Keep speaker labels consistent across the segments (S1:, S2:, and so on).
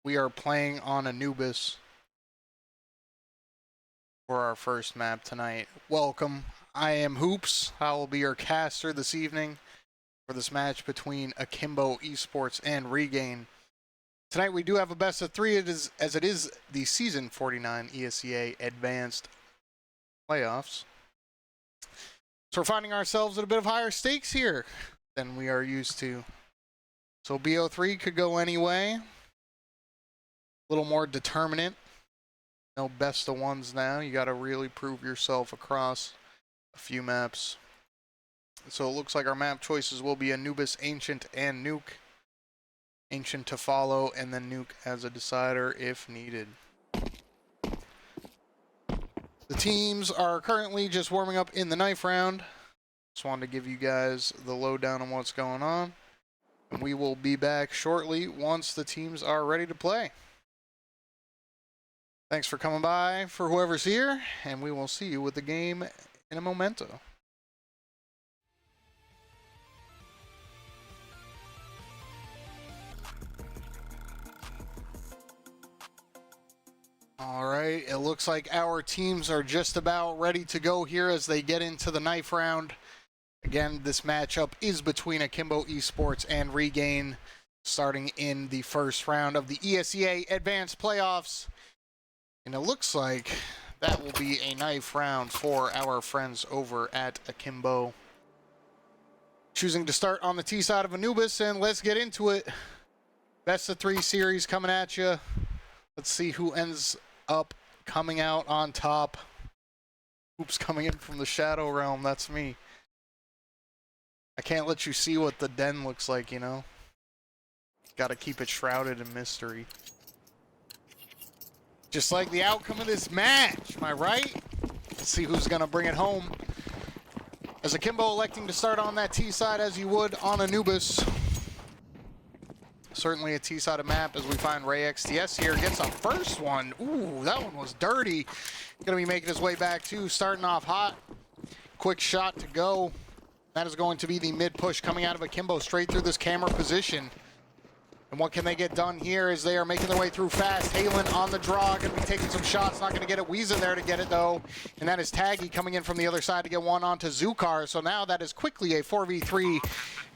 S1: We are playing on Anubis for our first map tonight. Welcome. I am Hoops. I will be your caster this evening for this match between Akimbo Esports and Regain. Tonight we do have a best of three, as it is the Season 49 ESEA Advanced Playoffs. So we're finding ourselves at a bit of higher stakes here than we are used to. So BO3 could go any way. A little more determinant. No best of ones now. You got to really prove yourself across a few maps. So it looks like our map choices will be Anubis, Ancient, and Nuke. Ancient to follow, and then Nuke as a decider if needed. The teams are currently just warming up in the knife round. Just wanted to give you guys the lowdown on what's going on. And we will be back shortly once the teams are ready to play. Thanks for coming by for whoever's here, and we will see you with the game in a momento. All right, it looks like our teams are just about ready to go here as they get into the knife round. Again, this matchup is between Akimbo Esports and Regain, starting in the first round of the ESEA Advanced Playoffs. And it looks like that will be a knife round for our friends over at Akimbo. Choosing to start on the T side of Anubis, and let's get into it. Best of three series coming at you. Let's see who ends up coming out on top. Oops, coming in from the Shadow Realm, that's me. I can't let you see what the den looks like, you know? Gotta keep it shrouded in mystery. Just like the outcome of this match, am I right? Let's see who's gonna bring it home. As Akimbo electing to start on that T side as you would on Anubis. Certainly a T-sided map as we find Ray XTS here. Gets a first one. Ooh, that one was dirty. Gonna be making his way back too, starting off hot. Quick shot to go. That is going to be the mid push coming out of Akimbo straight through this camera position. And what can they get done here as they are making their way through fast. Halen on the draw, gonna be taking some shots. Not gonna get it. Weeza there to get it though. And that is Taggy coming in from the other side to get one onto Zukar. So now that is quickly a 4v3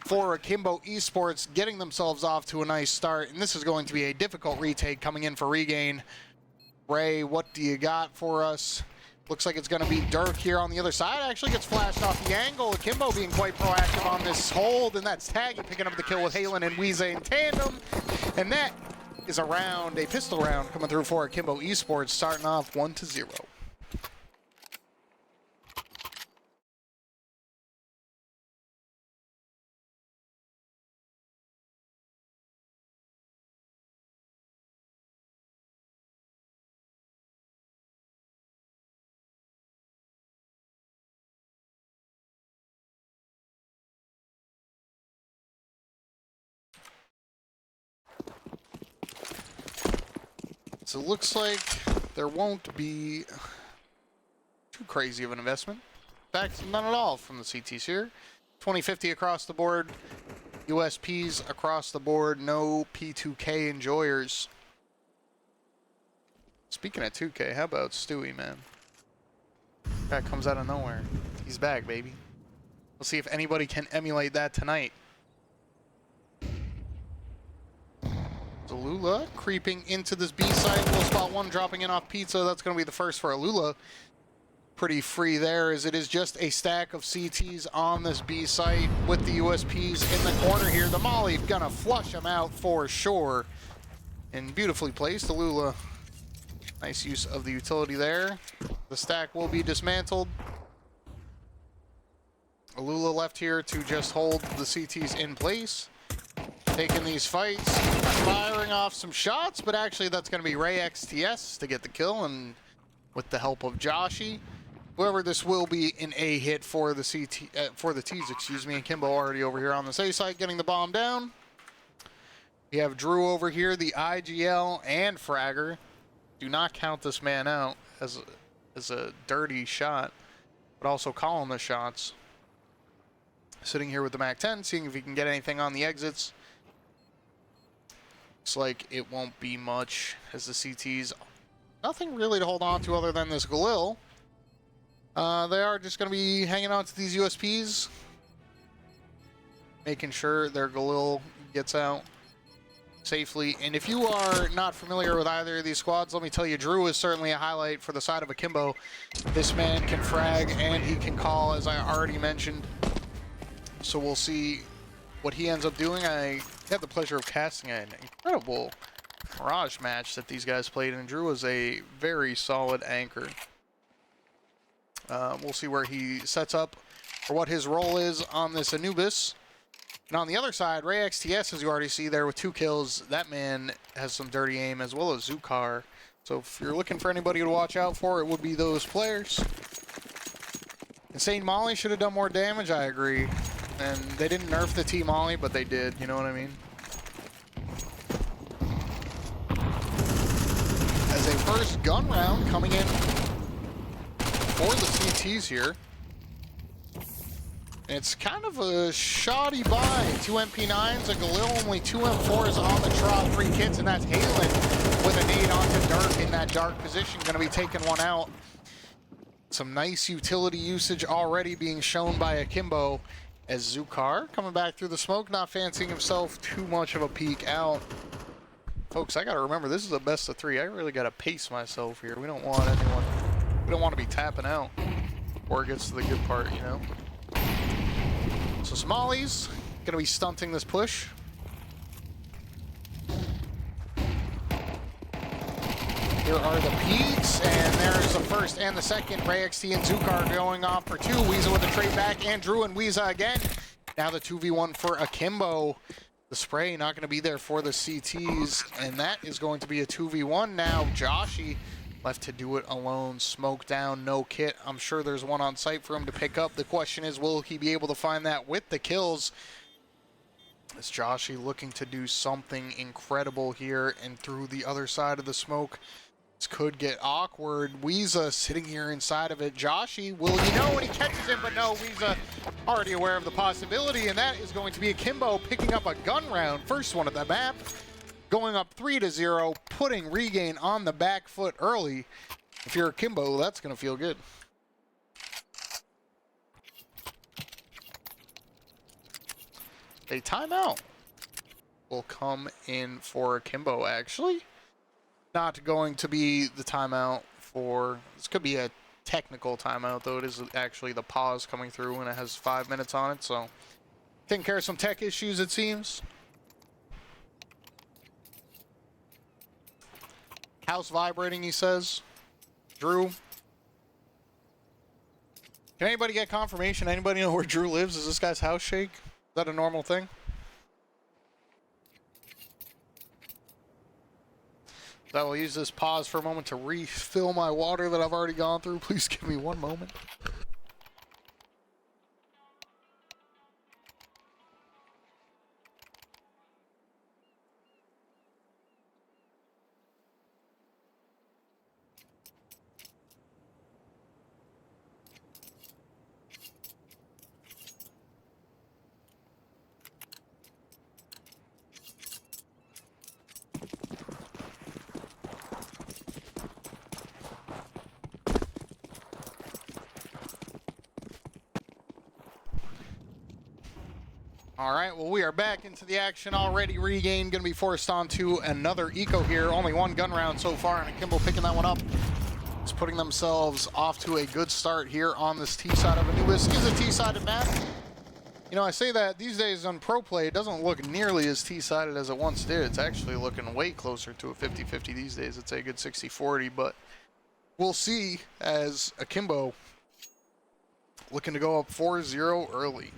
S1: for Akimbo Esports, getting themselves off to a nice start. And this is going to be a difficult retake coming in for Regain. Ray, what do you got for us? Looks like it's going to be Dirk here on the other side. Actually gets flashed off the angle. Akimbo being quite proactive on this hold. And that's Taggy picking up the kill with Halen and Weeza in tandem. And that is a round, a pistol round coming through for Akimbo Esports, starting off 1-0. So it looks like there won't be too crazy of an investment. In fact, none at all from the CTs here. 2050 across the board. USPs across the board. No P2K enjoyers. Speaking of 2K, how about Stewie, man? That comes out of nowhere. He's back, baby. We'll see if anybody can emulate that tonight. Alula creeping into this B site. We'll spot one dropping in off Pizza. That's going to be the first for Alula. Pretty free there as it is just a stack of CTs on this B site with the USPs in the corner here. The Molly gonna flush them out for sure. And beautifully placed. Alula, nice use of the utility there. The stack will be dismantled. Alula left here to just hold the CTs in place. Taking these fights, firing off some shots, but actually that's going to be Ray XTS to get the kill, and with the help of Joshi. However, this will be an A hit for the T's, excuse me. And Kimbo already over here on this A site getting the bomb down. We have Drew over here, the IGL and Fragger. Do not count this man out as a dirty shot, but also calling the shots. Sitting here with the MAC-10, seeing if he can get anything on the exits. Looks like it won't be much as the CTs. Nothing really to hold on to other than this Galil. They are just going to be hanging on to these USPs, making sure their Galil gets out safely. And if you are not familiar with either of these squads, let me tell you, Drew is certainly a highlight for the side of Akimbo. This man can frag and he can call, as I already mentioned. So we'll see what he ends up doing. I had the pleasure of casting an incredible Mirage match that these guys played, and Drew was a very solid anchor. We'll see where he sets up or what his role is on this Anubis. And on the other side, RayXTS, as you already see there with 2 kills, that man has some dirty aim, as well as Zukar. So if you're looking for anybody to watch out for, it would be those players. Insane Molly should have done more damage, I agree. And they didn't nerf the T Molly, but they did, you know what I mean? As a first gun round coming in for the CTs here. It's kind of a shoddy buy. 2 MP9s, a Galil, only 2 M4s on the trot, 3 kits, and that's Halen with a nade onto Dark in that dark position, going to be taking one out. Some nice utility usage already being shown by Akimbo, as Zukar coming back through the smoke, not fancying himself too much of a peek out. Folks, I got to remember, this is a best of 3. I really got to pace myself here. We don't want anyone, we don't want to be tapping out before it gets to the good part, you know? So Smalley's going to be stunting this push. Here are the peaks, and there's the first and the second. RayXT and Zukar going off for 2. Weeza with a trade back, and Drew and Weeza again. Now the 2v1 for Akimbo. The spray not going to be there for the CTs, and that is going to be a 2v1 now. Joshy left to do it alone. Smoke down, no kit. I'm sure there's one on site for him to pick up. The question is, will he be able to find that with the kills? As Joshy looking to do something incredible here, and through the other side of the smoke. This could get awkward. Weeza sitting here inside of it. Joshy, will he know when he catches him? But no, Weeza already aware of the possibility, and that is going to be Akimbo picking up a gun round. First one of the map. Going up 3-0, putting Regain on the back foot early. If you're Akimbo, that's going to feel good. A timeout will come in for Akimbo, actually. Not going to be the timeout for... This could be a technical timeout, though. It is actually the pause coming through, and it has 5 minutes on it, so... Taking care of some tech issues, it seems. House vibrating, he says. Drew. Can anybody get confirmation? Anybody know where Drew lives? Is this guy's house shake? Is that a normal thing? I will use this pause for a moment to refill my water that I've already gone through. Please give me 1 moment. All right, well, we are back into the action already. Regain going to be forced onto another eco here. Only 1 gun round so far, and Akimbo picking that one up. Just putting themselves off to a good start here on this T side of Anubis. Is a T-sided map. You know, I say that these days on Pro Play, it doesn't look nearly as T-sided as it once did. It's actually looking way closer to a 50-50 these days. It's a good 60-40, but we'll see as Akimbo looking to go up 4-0 early.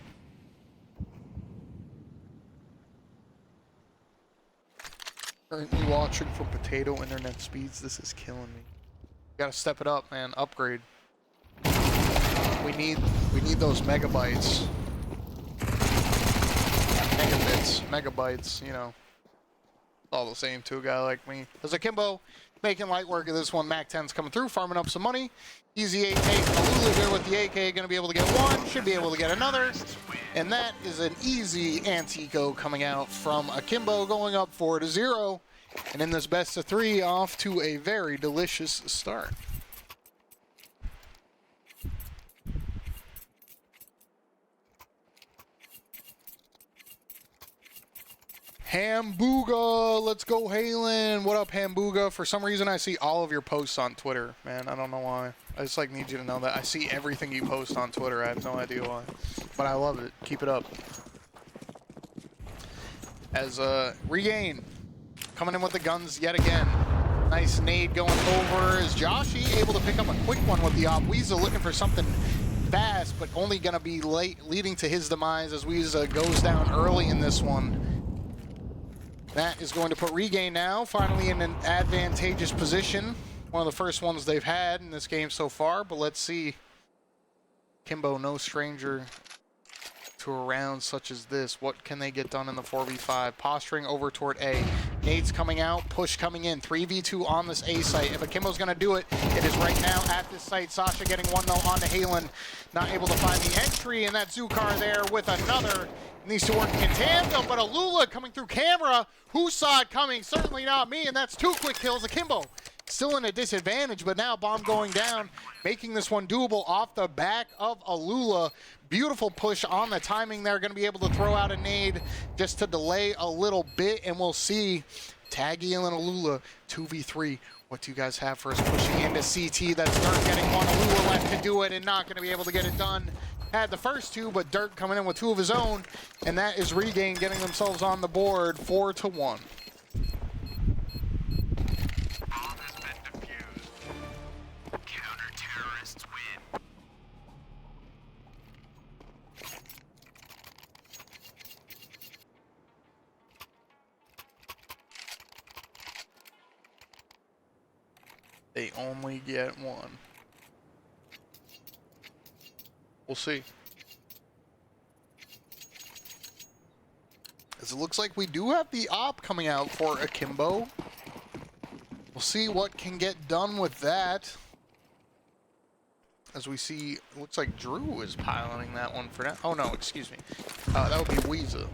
S1: Currently watching from potato internet speeds. This is killing me. Gotta step it up, man. Upgrade. We need those megabytes. Megabits, megabytes, you know. It's all the same to a guy like me. As Akimbo making light work of this one. Mac 10's coming through, farming up some money. Easy 8 take. Alula here with the AK, going to be able to get one, should be able to get another. And that is an easy Antico coming out from Akimbo, going up 4-0. And in this best of 3, off to a very delicious start. Hambuga, let's go Halen. What up, Hambuga? For some reason, I see all of your posts on Twitter, man. I don't know why. I just like need you to know that I see everything you post on Twitter. I have no idea why, but I love it. Keep it up. As Regain coming in with the guns yet again. Nice nade going over. Is Joshi able to pick up a quick one with the op? Weasel looking for something fast, but only gonna be late, leading to his demise as Weasel goes down early in this one. That is going to put Regain now finally in an advantageous position. One of the first ones they've had in this game so far, but let's see. Akimbo, no stranger to a round such as this. What can they get done in the 4v5? Posturing over toward A. Nades coming out, push coming in. 3v2 on this A site. If Akimbo's going to do it, it is right now at this site. Sasha getting 1-0 onto Halen. Not able to find the entry, and that Zukar there with another. Needs to work in tandem, but Alula coming through camera. Who saw it coming? Certainly not me, and that's 2 quick kills. Akimbo still in a disadvantage, but now bomb going down, making this one doable off the back of Alula. Beautiful push on the timing there. Going to be able to throw out a nade just to delay a little bit, and we'll see Taggy and Alula 2v3. What do you guys have for us pushing into CT? That's Dirk getting one. Alula left to do it and not going to be able to get it done. Had the first 2, but Dirk coming in with 2 of his own, and that is Regain getting themselves on the board 4-1. They only get 1. We'll see. As it looks like we do have the op coming out for Akimbo. We'll see what can get done with that. As we see, it looks like Drew is piloting that one for now. Oh no, excuse me. That would be Weeza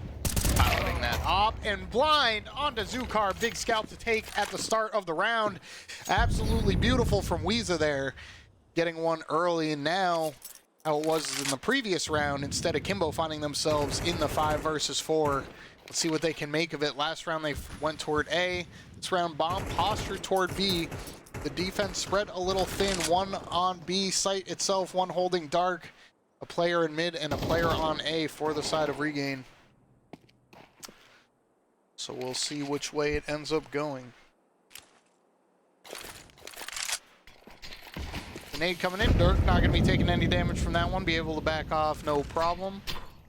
S1: piloting that op, and blind onto Zukar. Big scalp to take at the start of the round. Absolutely beautiful from Weeza there. Getting one early, and now how it was in the previous round, instead of Akimbo finding themselves in the 5 versus 4. Let's see what they can make of it. Last round they went toward A. This round bomb postured toward B. The defense spread a little thin. 1 on B site itself, 1 holding dark. A player in mid and a player on A for the side of Regain. So we'll see which way it ends up going. Nade coming in. Dirk not going to be taking any damage from that one. Be able to back off, no problem.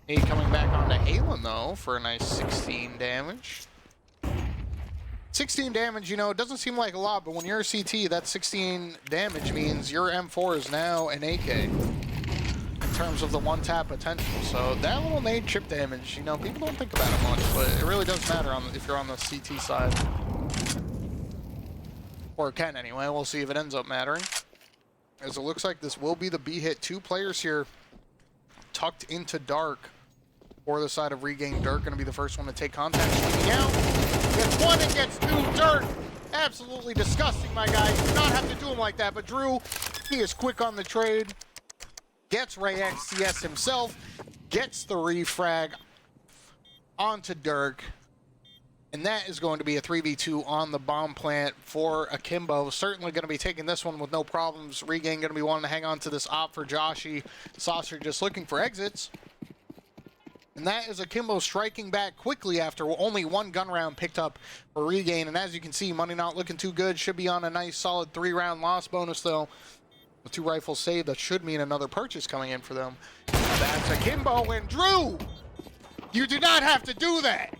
S1: Nade coming back onto Halen, though, for a nice 16 damage. 16 damage, you know, it doesn't seem like a lot, but when you're a CT, that 16 damage means your M4 is now an AK in terms of the one-tap potential. So that little nade chip damage, you know, people don't think about it much, but it really does matter if you're on the CT side. Or it can anyway. We'll see if it ends up mattering. As it looks like this will be the B hit. 2 players here tucked into dark for the side of Regain. Dirk going to be the first one to take contact. Swinging out. Gets 1 and gets 2. Dirk, absolutely disgusting, my guy. You do not have to do him like that, but Drew, he is quick on the trade. Gets Ray XTS himself. Gets the refrag onto Dirk. And that is going to be a 3v2 on the bomb plant for Akimbo. Certainly going to be taking this one with no problems. Regain going to be wanting to hang on to this op for Joshi. Saucer just looking for exits. And that is Akimbo striking back quickly after only 1 gun round picked up for Regain. And as you can see, money not looking too good. Should be on a nice solid 3-round loss bonus, though. With 2 rifles saved, that should mean another purchase coming in for them. That's Akimbo, and Drew, you do not have to do that.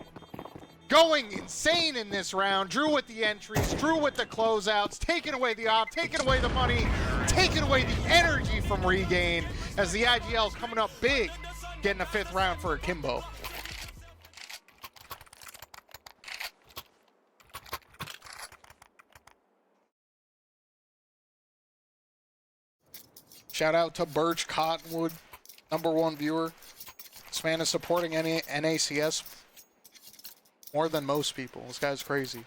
S1: Going insane in this round. Drew with the entries, Drew with the closeouts, taking away the op, taking away the money, taking away the energy from Regain as the IGL is coming up big, getting a 5th round for Akimbo. Shout out to Birch Cottonwood, #1 viewer. This man is supporting NACS more than most people. This guy's crazy.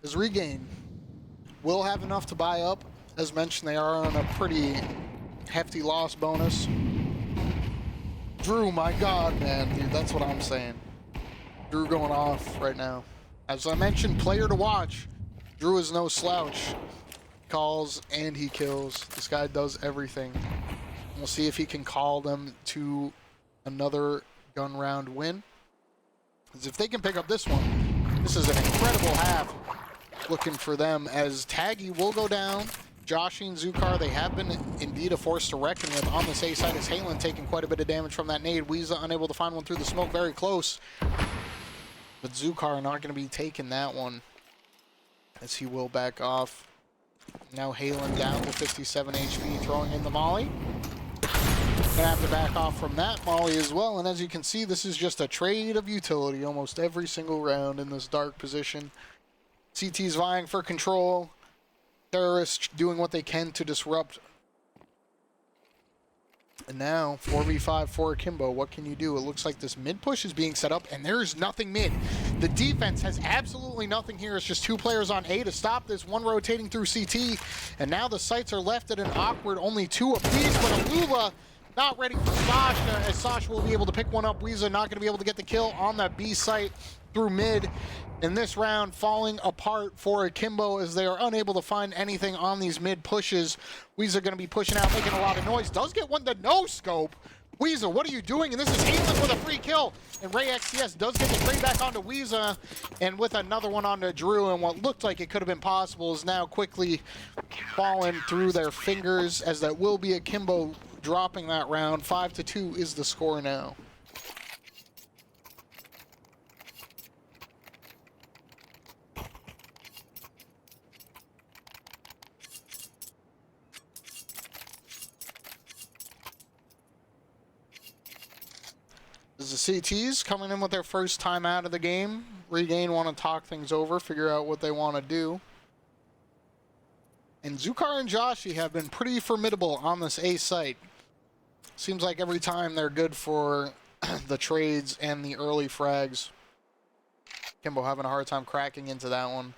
S1: His regain will have enough to buy up. As mentioned, they are on a pretty hefty loss bonus. Drew, my God, man, dude, that's what I'm saying. Drew going off right now. As I mentioned, player to watch. Drew is no slouch. Calls and he kills. This guy does everything. We'll see if he can call them to another gun round win. Because if they can pick up this one, this is an incredible half looking for them, as Taggy will go down. Joshi and Zukar, they have been indeed a force to reckon with on this A side, as Halen taking quite a bit of damage from that nade. Weeza unable to find one through the smoke, very close. But Zukar not going to be taking that one, as he will back off. Now Halen down to 57 HP, throwing in the molly. Gonna have to back off from that molly as well, and as you can see, this is just a trade of utility almost every single round in this dark position. CT's vying for control. Terrorists doing what they can to disrupt. And now, 4v5 for Akimbo. What can you do? It looks like this mid push is being set up, and there is nothing mid. The defense has absolutely nothing here. It's just 2 players on A to stop this, 1 rotating through CT. And now the sights are left at an awkward only 2 apiece, but Alula not ready for Sasha, as Sasha will be able to pick one up. Weeza not going to be able to get the kill on that B site through mid. In this round, falling apart for Akimbo, as they are unable to find anything on these mid pushes. Weeza going to be pushing out, making a lot of noise. Does get one to no scope. Weeza, what are you doing? And this is Halen with a free kill. And RayXTS does get the trade back onto Weeza, and with another one onto Drew. And what looked like it could have been possible is now quickly fallen through their fingers, as that will be Akimbo dropping that round. 5-2 is the score now. The CTs coming in with their first time out of the game. Regain want to talk things over, figure out what they want to do. And Zukar and Joshi have been pretty formidable on this A site. Seems like every time they're good for the trades and the early frags. Kimbo having a hard time cracking into that one.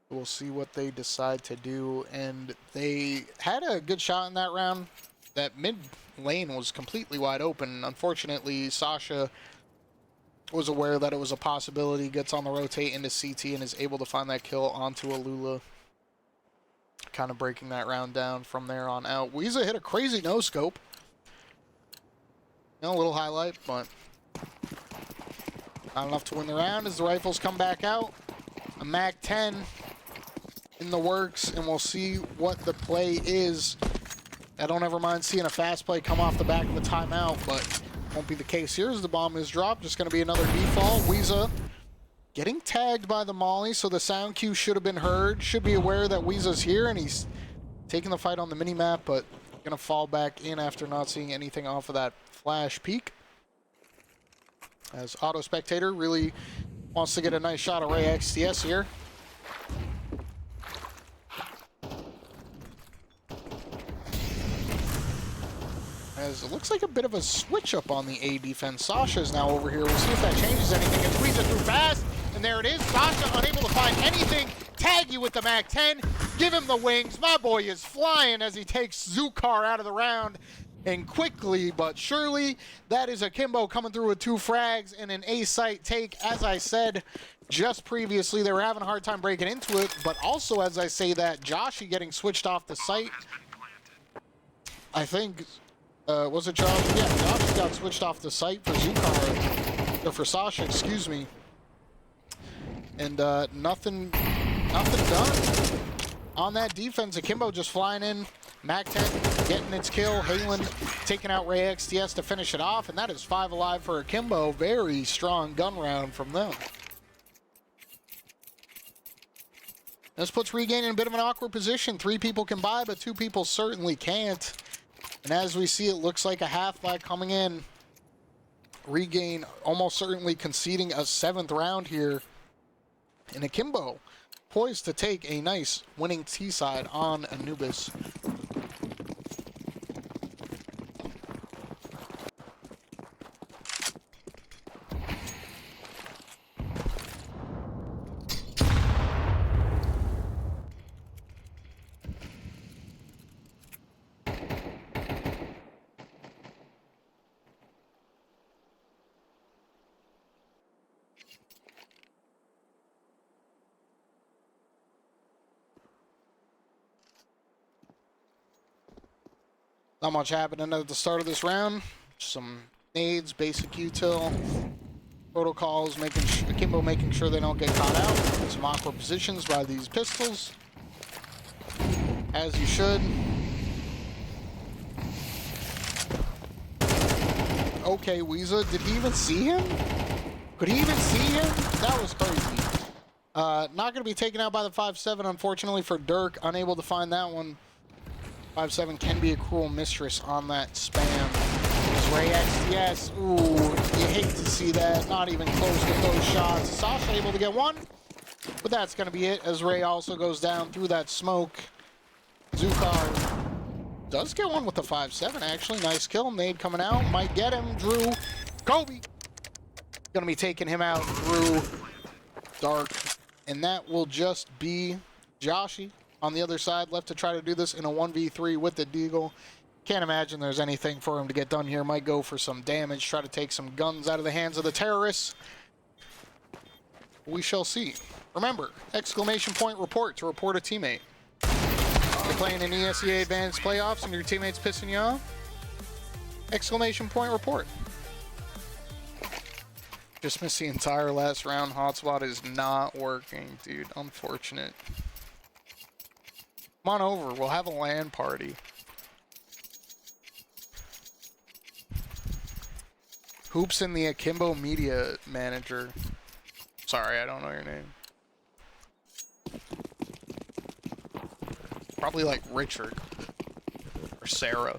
S1: We'll see what they decide to do. And they had a good shot in that round. That mid lane was completely wide open. Unfortunately, Sasha was aware that it was a possibility, gets on the rotate into CT, and is able to find that kill onto Alula. Kind of breaking that round down from there on out. Weeza hit a crazy no-scope. A little highlight, but not enough to win the round as the rifles come back out. A MAC-10 in the works, and we'll see what the play is. I don't ever mind seeing a fast play come off the back of a timeout, but won't be the case here as the bomb is dropped. Just going to be another default. Weeza getting tagged by the molly, so the sound cue should have been heard. Should be aware that Weeza's here, and he's taking the fight on the mini-map, but going to fall back in after not seeing anything off of that flash peek. As Auto Spectator really wants to get a nice shot of RayXTS here. As it looks like a bit of a switch up on the A defense. Sasha is now over here. We'll see if that changes anything. It's Weeza through fast, and there it is. Sasha unable to find anything. Tag you with the MAC-10. Give him the wings. My boy is flying as he takes Zukar out of the round. And quickly but surely, that is Akimbo coming through with 2 frags and an A site take. As I said just previously, they were having a hard time breaking into it, but also as I say that, Joshi getting switched off the site. I think, was it Josh? Yeah, Josh got switched off the site for Zukar, or for Sasha, excuse me. And nothing done on that defense. Akimbo just flying in. MAC-10 getting its kill. Halen taking out RayXTS to finish it off, and that is 5 alive for Akimbo. Very strong gun round from them. This puts Regain in a bit of an awkward position. 3 people can buy, but 2 people certainly can't. And as we see, it looks like a half buy coming in Regain almost certainly conceding a 7th round here. And Akimbo poised to take a nice winning T-side on Anubis. Not much happening at the start of this round. Some nades, basic util, protocols, Akimbo making sure they don't get caught out. Some awkward positions by these pistols. As you should. Okay, Weeza, did he even see him? Could he even see him? That was crazy. Not going to be taken out by the 5.7, unfortunately for Dirk. Unable to find that one. 5.7 can be a cruel mistress on that spam. Ray XTS, ooh, you hate to see that. Not even close with those shots. Sasha able to get one, but that's going to be it as Ray also goes down through that smoke. Zukar does get one with the 5.7, actually. Nice kill. Nade coming out. Might get him. Drew. Kobe. Going to be taking him out through Dark. And that will just be Joshy on the other side, left to try to do this in a 1v3 with the Deagle. Can't imagine there's anything for him to get done here. Might go for some damage, try to take some guns out of the hands of the terrorists. We shall see. Remember, exclamation point report to report a teammate. You're playing in ESEA Advanced Playoffs and your teammate's pissing you off? Exclamation point report. Just missed the entire last round. Hotspot is not working, dude. Unfortunate. Come on over. We'll have a LAN party. Hoops in the Akimbo media manager. Sorry, I don't know your name. Probably like Richard. Or Sarah.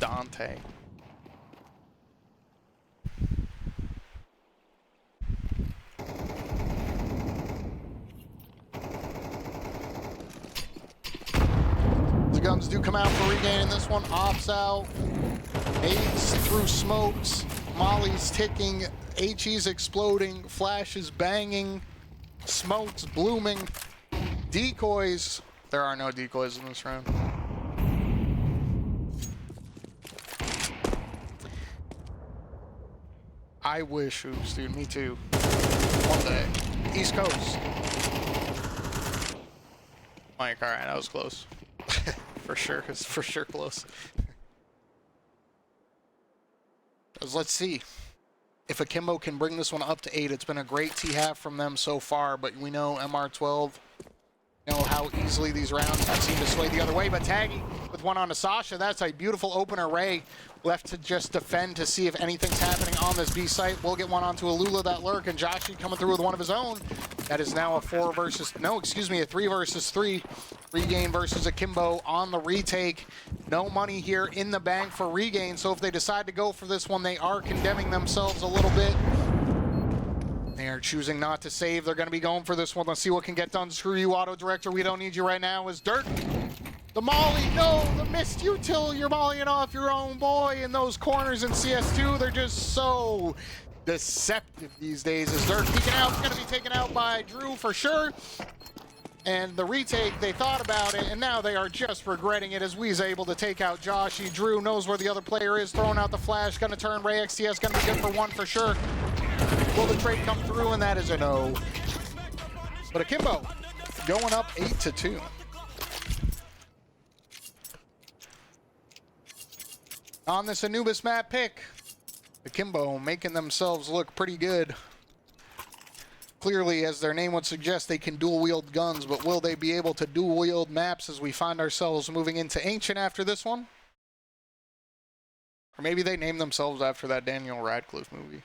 S1: Dante. The guns do come out for Regain in this one. Ops out. Nades through smokes. Molly's ticking. HE's exploding. Flashes banging. Smokes blooming. Decoys. There are no decoys in this round. I wish, oops, dude, me too. One day. East Coast. Like, alright, that was close. For sure, it's for sure close. Let's see if Akimbo can bring this one up to 8. It's been a great T-half from them so far, but we know MR12 know how easily these rounds seem to sway the other way. But Taggy with one on to Sasha. That's a beautiful open array left to just defend to see if anything's happening on this B site. We'll get one onto Alula that lurk, and Joshi coming through with one of his own. That is now a 3 versus 3. Regain versus Akimbo on the retake. No money here in the bank for Regain, so if they decide to go for this one, they are condemning themselves a little bit. They are choosing not to save. They're going to be going for this one. Let's see what can get done. Screw you, Auto Director. We don't need you right now. Is Dirk. The molly, no, the missed util. You're mollying off your own boy in those corners in CS2. They're just so deceptive these days. As Dirk peeking out, it's going to be taken out by Drew for sure. And the retake, they thought about it, and now they are just regretting it as Wee's able to take out Joshy. Drew knows where the other player is, throwing out the flash, going to turn Ray XTS, going to be good for 1 for sure. Will the trade come through? And that is a no. But Akimbo going up 8-2. On this Anubis map pick, Akimbo making themselves look pretty good. Clearly, as their name would suggest, they can dual-wield guns, but will they be able to dual-wield maps as we find ourselves moving into Ancient after this one? Or maybe they name themselves after that Daniel Radcliffe movie.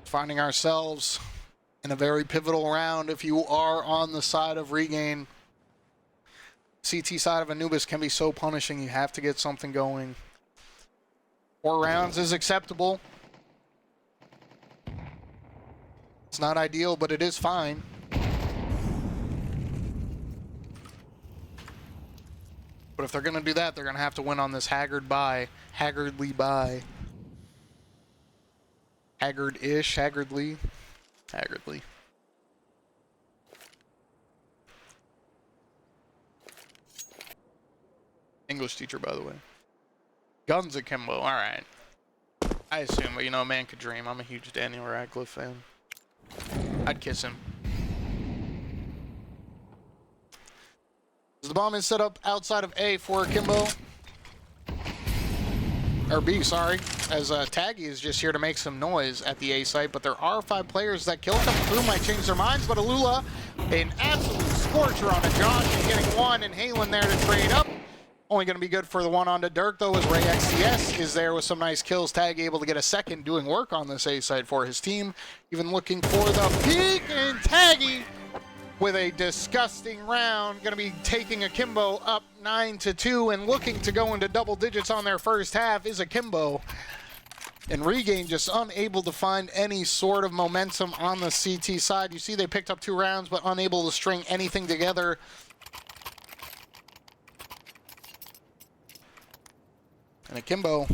S1: finding ourselves in a very pivotal round. If you are on the side of Regain, CT side of Anubis can be so punishing. You have to get something going. 4 rounds is acceptable. It's not ideal, but it is fine. But if they're going to do that, they're going to have to win on this haggardly bye. Haggard-ish, haggardly. English teacher, by the way. Guns Akimbo, alright. I assume, but you know, a man could dream. I'm a huge Daniel Radcliffe fan. I'd kiss him. The bomb is set up outside of A for Akimbo. Or B, sorry. As Taggy is just here to make some noise at the A site, but there are 5 players that kill coming through, might change their minds, but Alula, an absolute scorcher on a Josh, and getting 1, and Halen there to trade up. Only going to be good for the one on to Dirk, though, as Ray XTS is there with some nice kills. Tag able to get a second, doing work on this A site for his team. Even looking for the peak, and Taggy with a disgusting round. Going to be taking Akimbo up 9-2, and looking to go into double digits on their first half is Akimbo. And Regain just unable to find any sort of momentum on the CT side. You see they picked up 2 rounds, but unable to string anything together. And Akimbo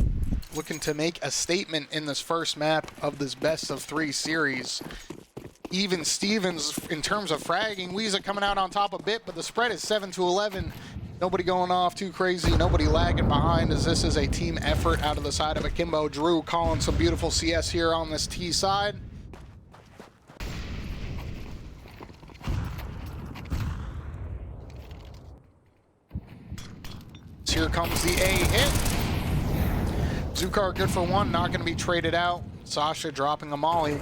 S1: looking to make a statement in this first map of this best of 3 series. Even Stevens in terms of fragging. Weeza coming out on top a bit, but the spread is 7-11. Nobody going off too crazy. Nobody lagging behind, as this is a team effort out of the side of Akimbo. Drew calling some beautiful CS here on this T side. So here comes the A hit. Zukar good for 1, not going to be traded out. Sasha dropping a molly.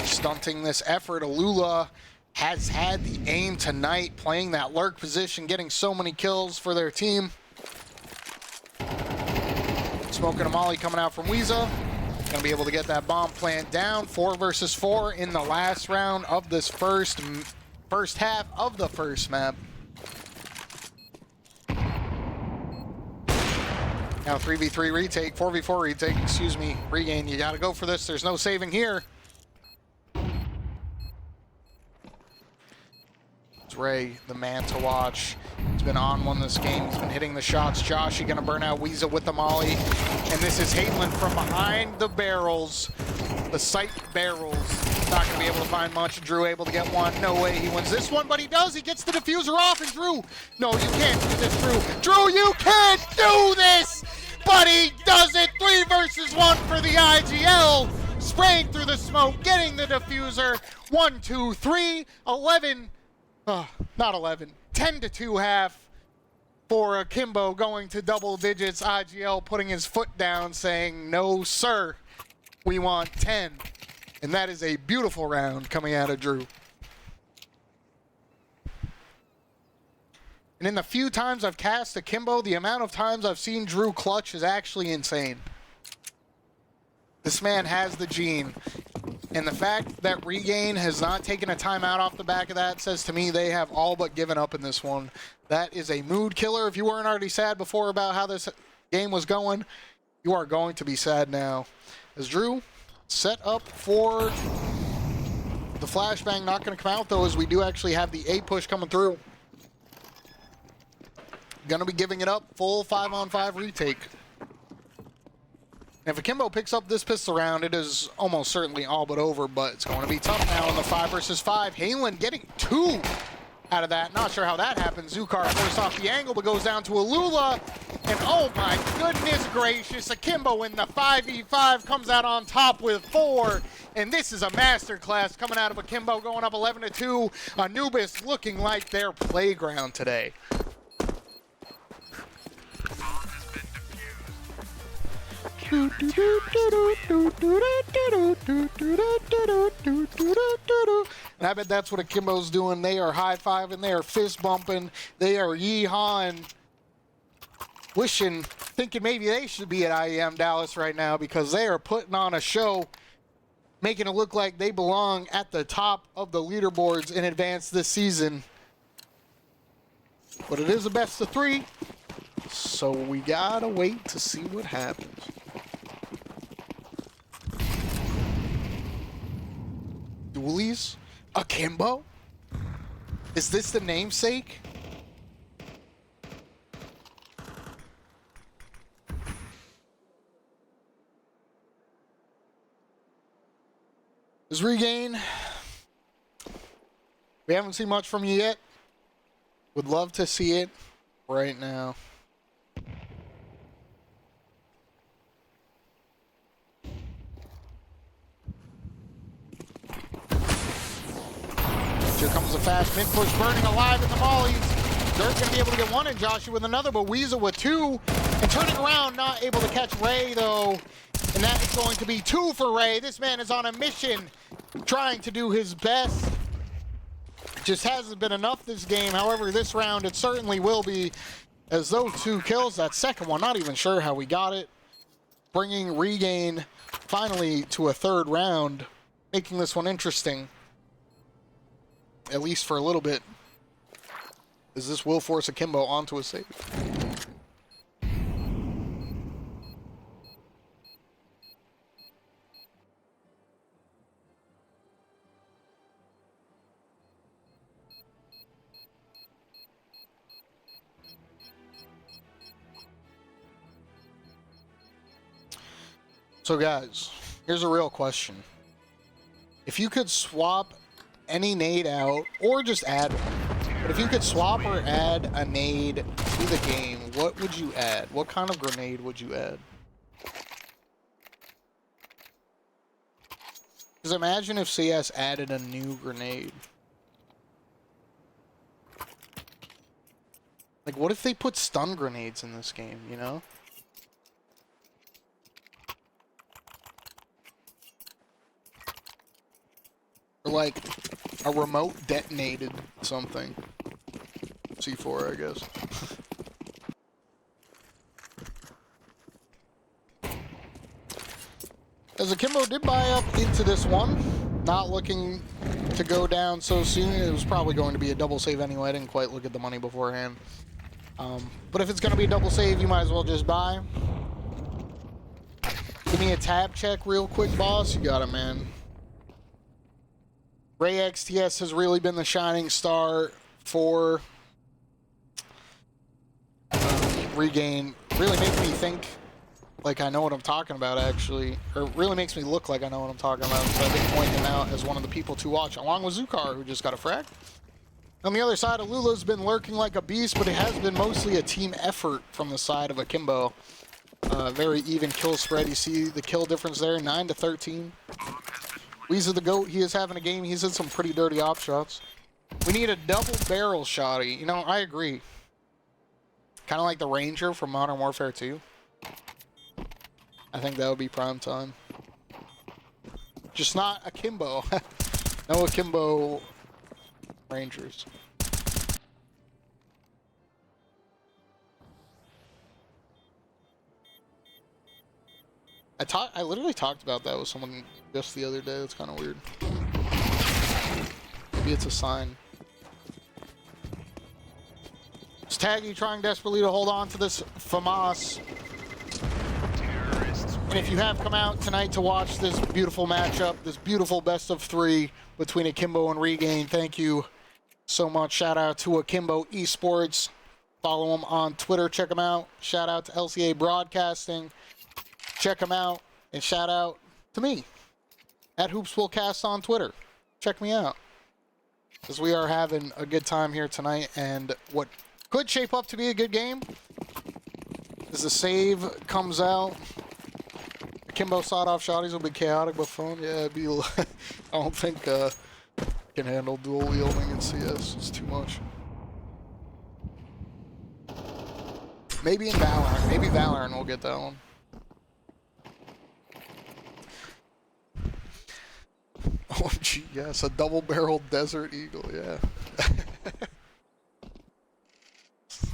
S1: Stunting this effort. Alula has had the aim tonight, playing that lurk position, getting so many kills for their team. Smoking a molly coming out from Weeza. Going to be able to get that bomb plant down. 4 versus 4 in the last round of this first half of the first map. Now 3v3 retake, 4v4 retake, excuse me, Regain. You got to go for this. There's no saving here. It's Ray, the man to watch. He's been on one this game. He's been hitting the shots. Josh, you're going to burn out Weeza with the molly. And this is Halen from behind the barrels, the sight barrels. Not going to be able to find much. Drew able to get 1. No way he wins this one, but he does. He gets the diffuser off, and Drew, no, you can't do this, Drew. Drew, you can't do this! But he does it. 3 versus 1 for the IGL. Spraying through the smoke, getting the diffuser. 1, 2, 3, 11. Not 11. 10-2 half for Akimbo, going to double digits. IGL putting his foot down, saying, no, sir. We want 10. And that is a beautiful round coming out of Drew. And in the few times I've cast Akimbo, the amount of times I've seen Drew clutch is actually insane. This man has the gene. And the fact that Regain has not taken a timeout off the back of that says to me they have all but given up in this one. That is a mood killer. If you weren't already sad before about how this game was going, you are going to be sad now. As Drew set up for the flashbang, not going to come out though, as we do actually have the A push coming through. Going to be giving it up, full 5-on-5 retake. And if Akimbo picks up this pistol round, it is almost certainly all but over, but it's going to be tough now in the 5 versus 5. Halen getting 2 out of that. Not sure how that happened. Zukar forced off the angle, but goes down to Alula. And oh my goodness gracious, Akimbo in the 5v5 comes out on top with 4. And this is a masterclass coming out of Akimbo, going up 11-2. Anubis looking like their playground today. And I bet that's what Akimbo's doing. They are high-fiving, they are fist-bumping, they are yee-hawing, thinking maybe they should be at IEM Dallas right now, because they are putting on a show. making it look like they belong at the top of the leaderboards in advance this season. But it is a best of 3, so we gotta wait to see what happens. Dualies? Akimbo? Is this the namesake? Is Regain? We haven't seen much from you yet. Would love to see it right now. Here comes a fast mid push, burning alive in the mollies. Dirt's gonna be able to get one, and Joshua with another, but Weasel with 2. And turning around, not able to catch Ray though. And that is going to be 2 for Ray. This man is on a mission, trying to do his best. Just hasn't been enough this game. However, this round it certainly will be, as those 2 kills. That second one, not even sure how we got it. Bringing Regain finally to a 3rd round, making this one interesting. At least for a little bit. As this will force Akimbo onto a save. So guys, here's a real question. If you could swap any nade out, or just add one, but if you could swap or add a nade to the game, what would you add? What kind of grenade would you add? Because imagine if CS added a new grenade. Like, what if they put stun grenades in this game, you know? Or like a remote detonated something. C4, I guess. As Akimbo did buy up into this one, not looking to go down so soon. It was probably going to be a double save anyway. I didn't quite look at the money beforehand. But if it's going to be a double save, you might as well just buy. Give me a tab check real quick, boss. You got it, man. Ray XTS has really been the shining star for Regain. Really makes me think like I know what I'm talking about, actually. Or really makes me look like I know what I'm talking about. So I've been pointing him out as one of the people to watch, along with Zukar, who just got a frag. On the other side, Alula's been lurking like a beast, but it has been mostly a team effort from the side of Akimbo. Very even kill spread. You see the kill difference there, 9-13. Weezer the GOAT, he is having a game. He's in some pretty dirty op shots. We need a double barrel shotty. You know, I agree. Kind of like the Ranger from Modern Warfare 2. I think that would be prime time. Just not Akimbo. No Akimbo Rangers. I literally talked about that with someone just the other day. That's kind of weird. Maybe it's a sign. It's Taggy trying desperately to hold on to this FAMAS. And if you have come out tonight to watch this beautiful matchup, this beautiful best of 3 between Akimbo and Regain, thank you so much. Shout out to Akimbo Esports. Follow him on Twitter. Check him out. Shout out to LCA Broadcasting. Check him out. And shout out to me at HoopsWillCast on Twitter. Check me out. Because we are having a good time here tonight. And what could shape up to be a good game as the save comes out. Akimbo sawed-off shotties will be chaotic but fun. Yeah, it'd be. I don't think can handle dual wielding in CS. It's too much. Maybe in Valorant. Maybe Valorant will get that one. OMG, yes, a double-barreled Desert Eagle, yeah.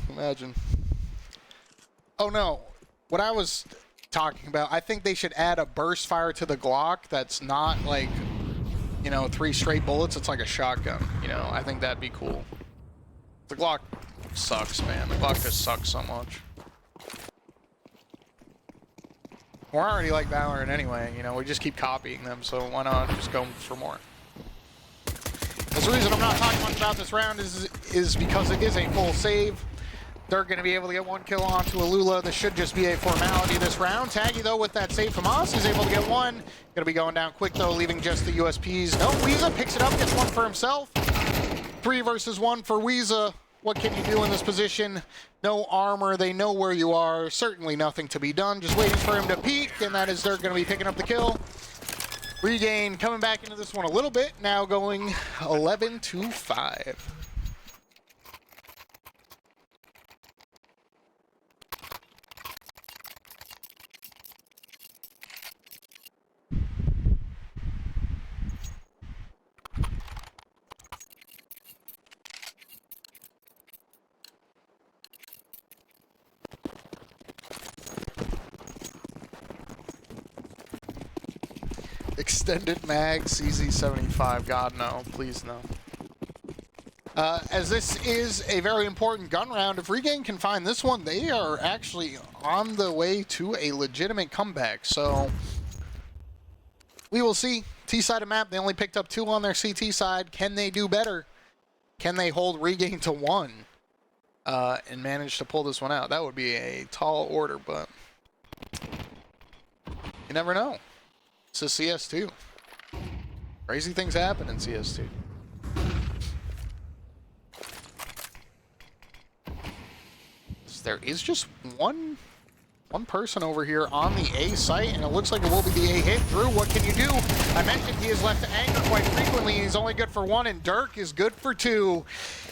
S1: Imagine. Oh no, what I was talking about. I think they should add a burst fire to the Glock that's not like, you know, 3 straight bullets. It's like a shotgun. You know, I think that'd be cool. The Glock sucks, man. The Glock just sucks so much. We're already like Valorant anyway, you know, we just keep copying them, so why not just go for more? The reason I'm not talking much about this round is because it is a full save. They're going to be able to get 1 kill onto Alula. This should just be a formality this round. Taggy, though, with that save from us, he's able to get 1. Going to be going down quick, though, leaving just the USPs. No, Weeza picks it up, gets 1 for himself. 3 versus 1 for Weeza. What can you do in this position? No armor, they know where you are. Certainly nothing to be done. Just waiting for him to peek, and that is they're going to be picking up the kill. Regain coming back into this one a little bit, now going 11-5. Extended mag, CZ75. God, no. Please, no. As this is a very important gun round, if Regain can find this one, they are actually on the way to a legitimate comeback. So, we will see. T-side of map, they only picked up 2 on their CT side. Can they do better? Can they hold Regain to 1 and manage to pull this one out? That would be a tall order, but you never know. It's a CS2. Crazy things happen in CS2. So there is just one person over here on the A site, and it looks like it will be the A hit. Drew, what can you do? I mentioned he is left to anchor quite frequently. He's only good for 1, and Dirk is good for 2.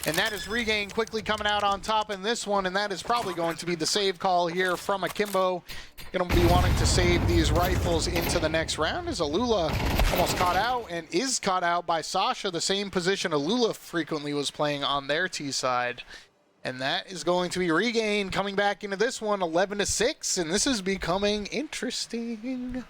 S1: And that is Regain quickly coming out on top in this one, and that is probably going to be the save call here from Akimbo. Going to be wanting to save these rifles into the next round as Alula almost caught out and is caught out by Sasha, the same position Alula frequently was playing on their T side. And that is going to be Regain coming back into this one 11-6, and this is becoming interesting.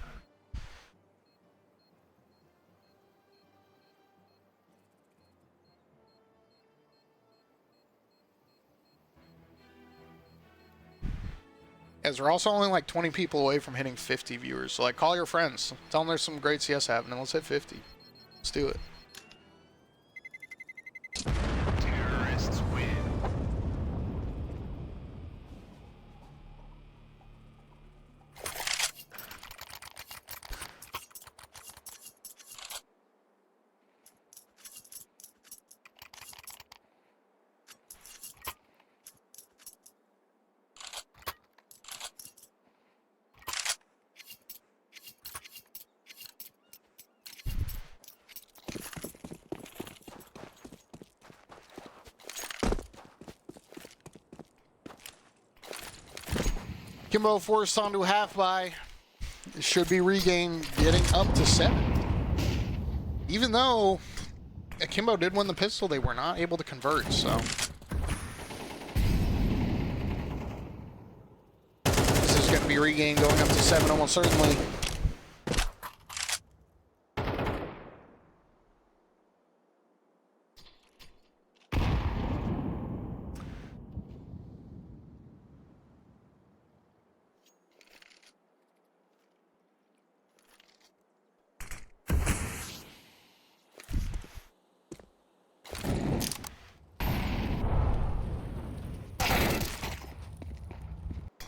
S1: As we're also only like 20 people away from hitting 50 viewers. So like call your friends. Tell them there's some great CS happening. Let's hit 50. Let's do it.
S2: Terrorists win.
S1: Akimbo forced onto half by. It should be Regain getting up to 7. Even though Akimbo did win the pistol, they were not able to convert, so. This is going to be Regain going up to 7 almost certainly.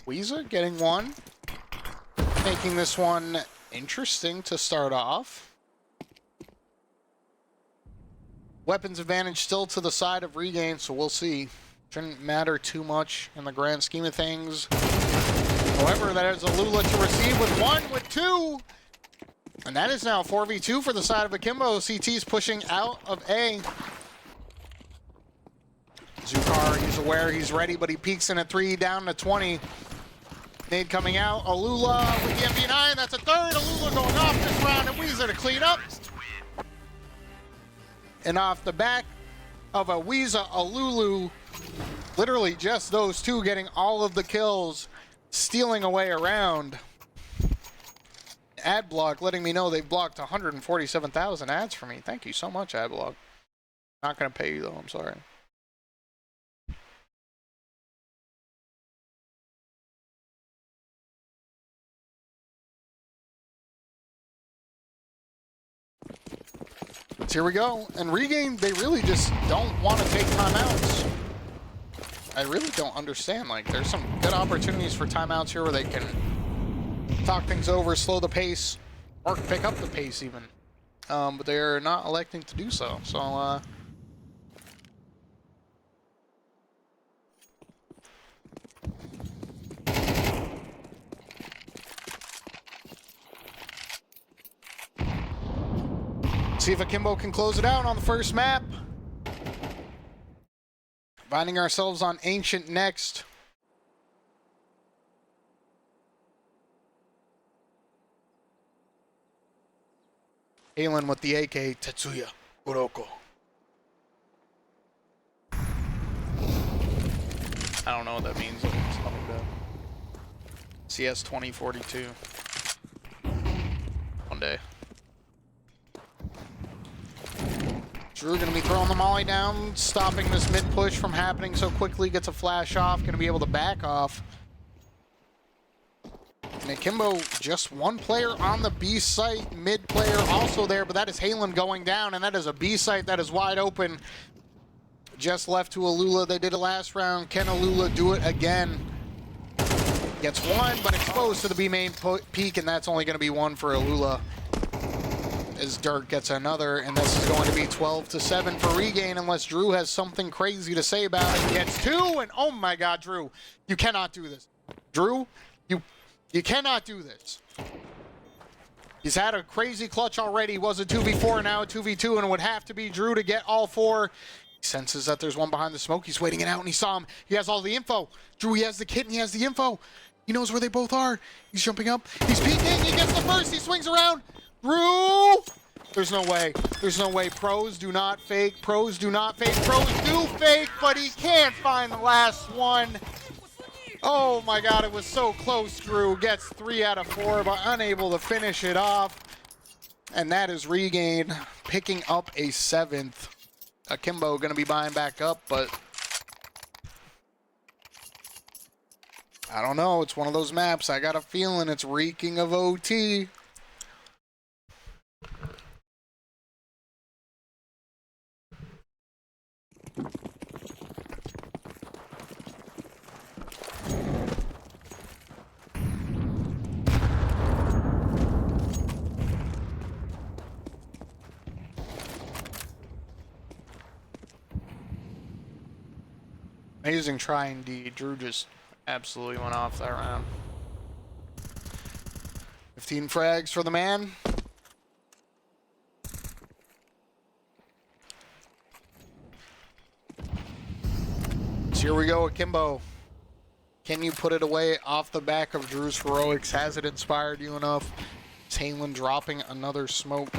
S1: Weeza getting 1, making this one interesting to start off. Weapons advantage still to the side of Regain, so we'll see. Shouldn't matter too much in the grand scheme of things. However, that is Alula to receive with 1, with 2. And that is now 4v2 for the side of Akimbo. CT's pushing out of A. Zukar, he's aware, he's ready, but he peeks in at 3, down to 20. Nade coming out, Alula with the MP9, that's a 3rd. Alula going off this round, and Weeza to clean up. And off the back of a Weeza Alulu, literally just those 2 getting all of the kills, stealing away a round. ad block letting me know they've blocked 147,000 ads for me. Thank you so much, ad block. Not going to pay you, though. I'm sorry. So here we go. And Regain, they really just don't want to take timeouts. I really don't understand. Like, there's some good opportunities for timeouts here where they can talk things over, slow the pace, or pick up the pace even. But they're not electing to do so. So, see if Akimbo can close it out on the first map. Finding ourselves on Ancient next. Halen with the AK, Tetsuya Kuroko. I don't know what that means. It's something good. CS 2042. One day. Drew gonna be throwing the molly down, stopping this mid push from happening so quickly, gets a flash off, gonna be able to back off. And Akimbo, just one player on the B site, mid player also there, but that is Halen going down, and that is a B site that is wide open. Just left to Alula, they did it last round. Can Alula do it again? Gets one, but exposed to the B main peak, and that's only gonna be one for Alula. As Dirk gets another, and this is going to be 12-7 for Regain unless Drew has something crazy to say about it. Gets two, and oh my god, Drew, you cannot do this. Drew, you cannot do this. He's had a crazy clutch already. Was a 2v4, now a 2v2, and it would have to be Drew to get all four. He senses that there's one behind the smoke. He's waiting it out, and he saw him. He has all the info. Drew, he has the kit, and he has the info. He knows where they both are. He's jumping up. He's peeking. He gets the first. He swings around. Drew! There's no way. There's no way. Pros do not fake. Pros do not fake. Pros do fake, but he can't find the last one. Oh my god, it was so close. Drew gets 3 out of 4, but unable to finish it off. And that is Regain picking up a 7th. Akimbo going to be buying back up, but I don't know. It's one of those maps. I got a feeling it's reeking of OT. Amazing try indeed. Drew just absolutely went off that round. 15 frags for the man. So here we go, Akimbo. Can you put it away off the back of Drew's heroics? Has it inspired you enough? Halen dropping another smoke.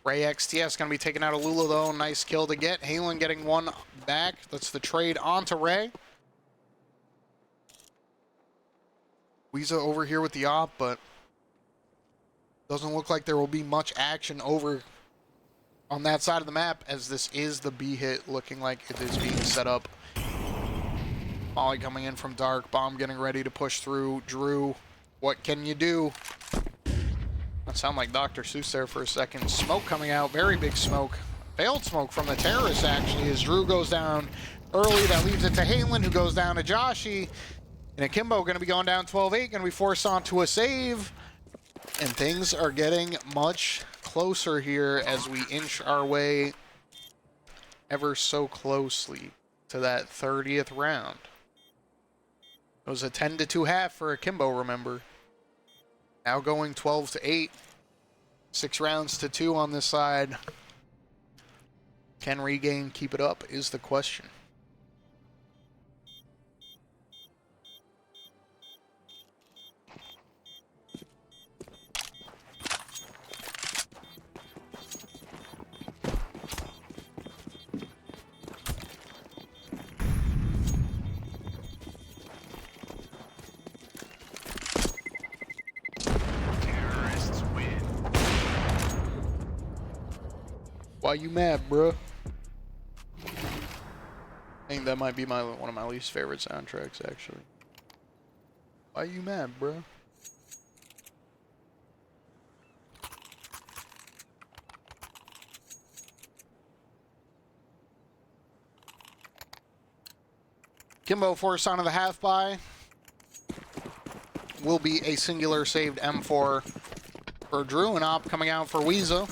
S1: Ray XTS going to be taking out a Lula, though. Nice kill to get. Halen getting one back. That's the trade onto Ray. Weeza over here with the op, but doesn't look like there will be much action over on that side of the map, as this is the B hit, looking like it is being set up. Molly coming in from dark. Bomb getting ready to push through. Drew, what can you do? That sound like Dr. Seuss there for a second. Smoke coming out, very big smoke. Failed smoke from the terrorists, actually, as Drew goes down early. That leaves it to Halen, who goes down to Joshi. And Akimbo going to be going down 12-8, going to be forced onto a save. And things are getting much closer here as we inch our way ever so closely to that 30th round. It was a 10-2 half for Akimbo, remember. Now going 12-8. 6 rounds to 2 on this side. Can Regain keep it up is the question. Why you mad, bruh? I think that might be one of my least favorite soundtracks, actually. Why you mad, bruh? Akimbo forced onto the half by. Will be a singular saved M4 for Drew, and op coming out for ESEA.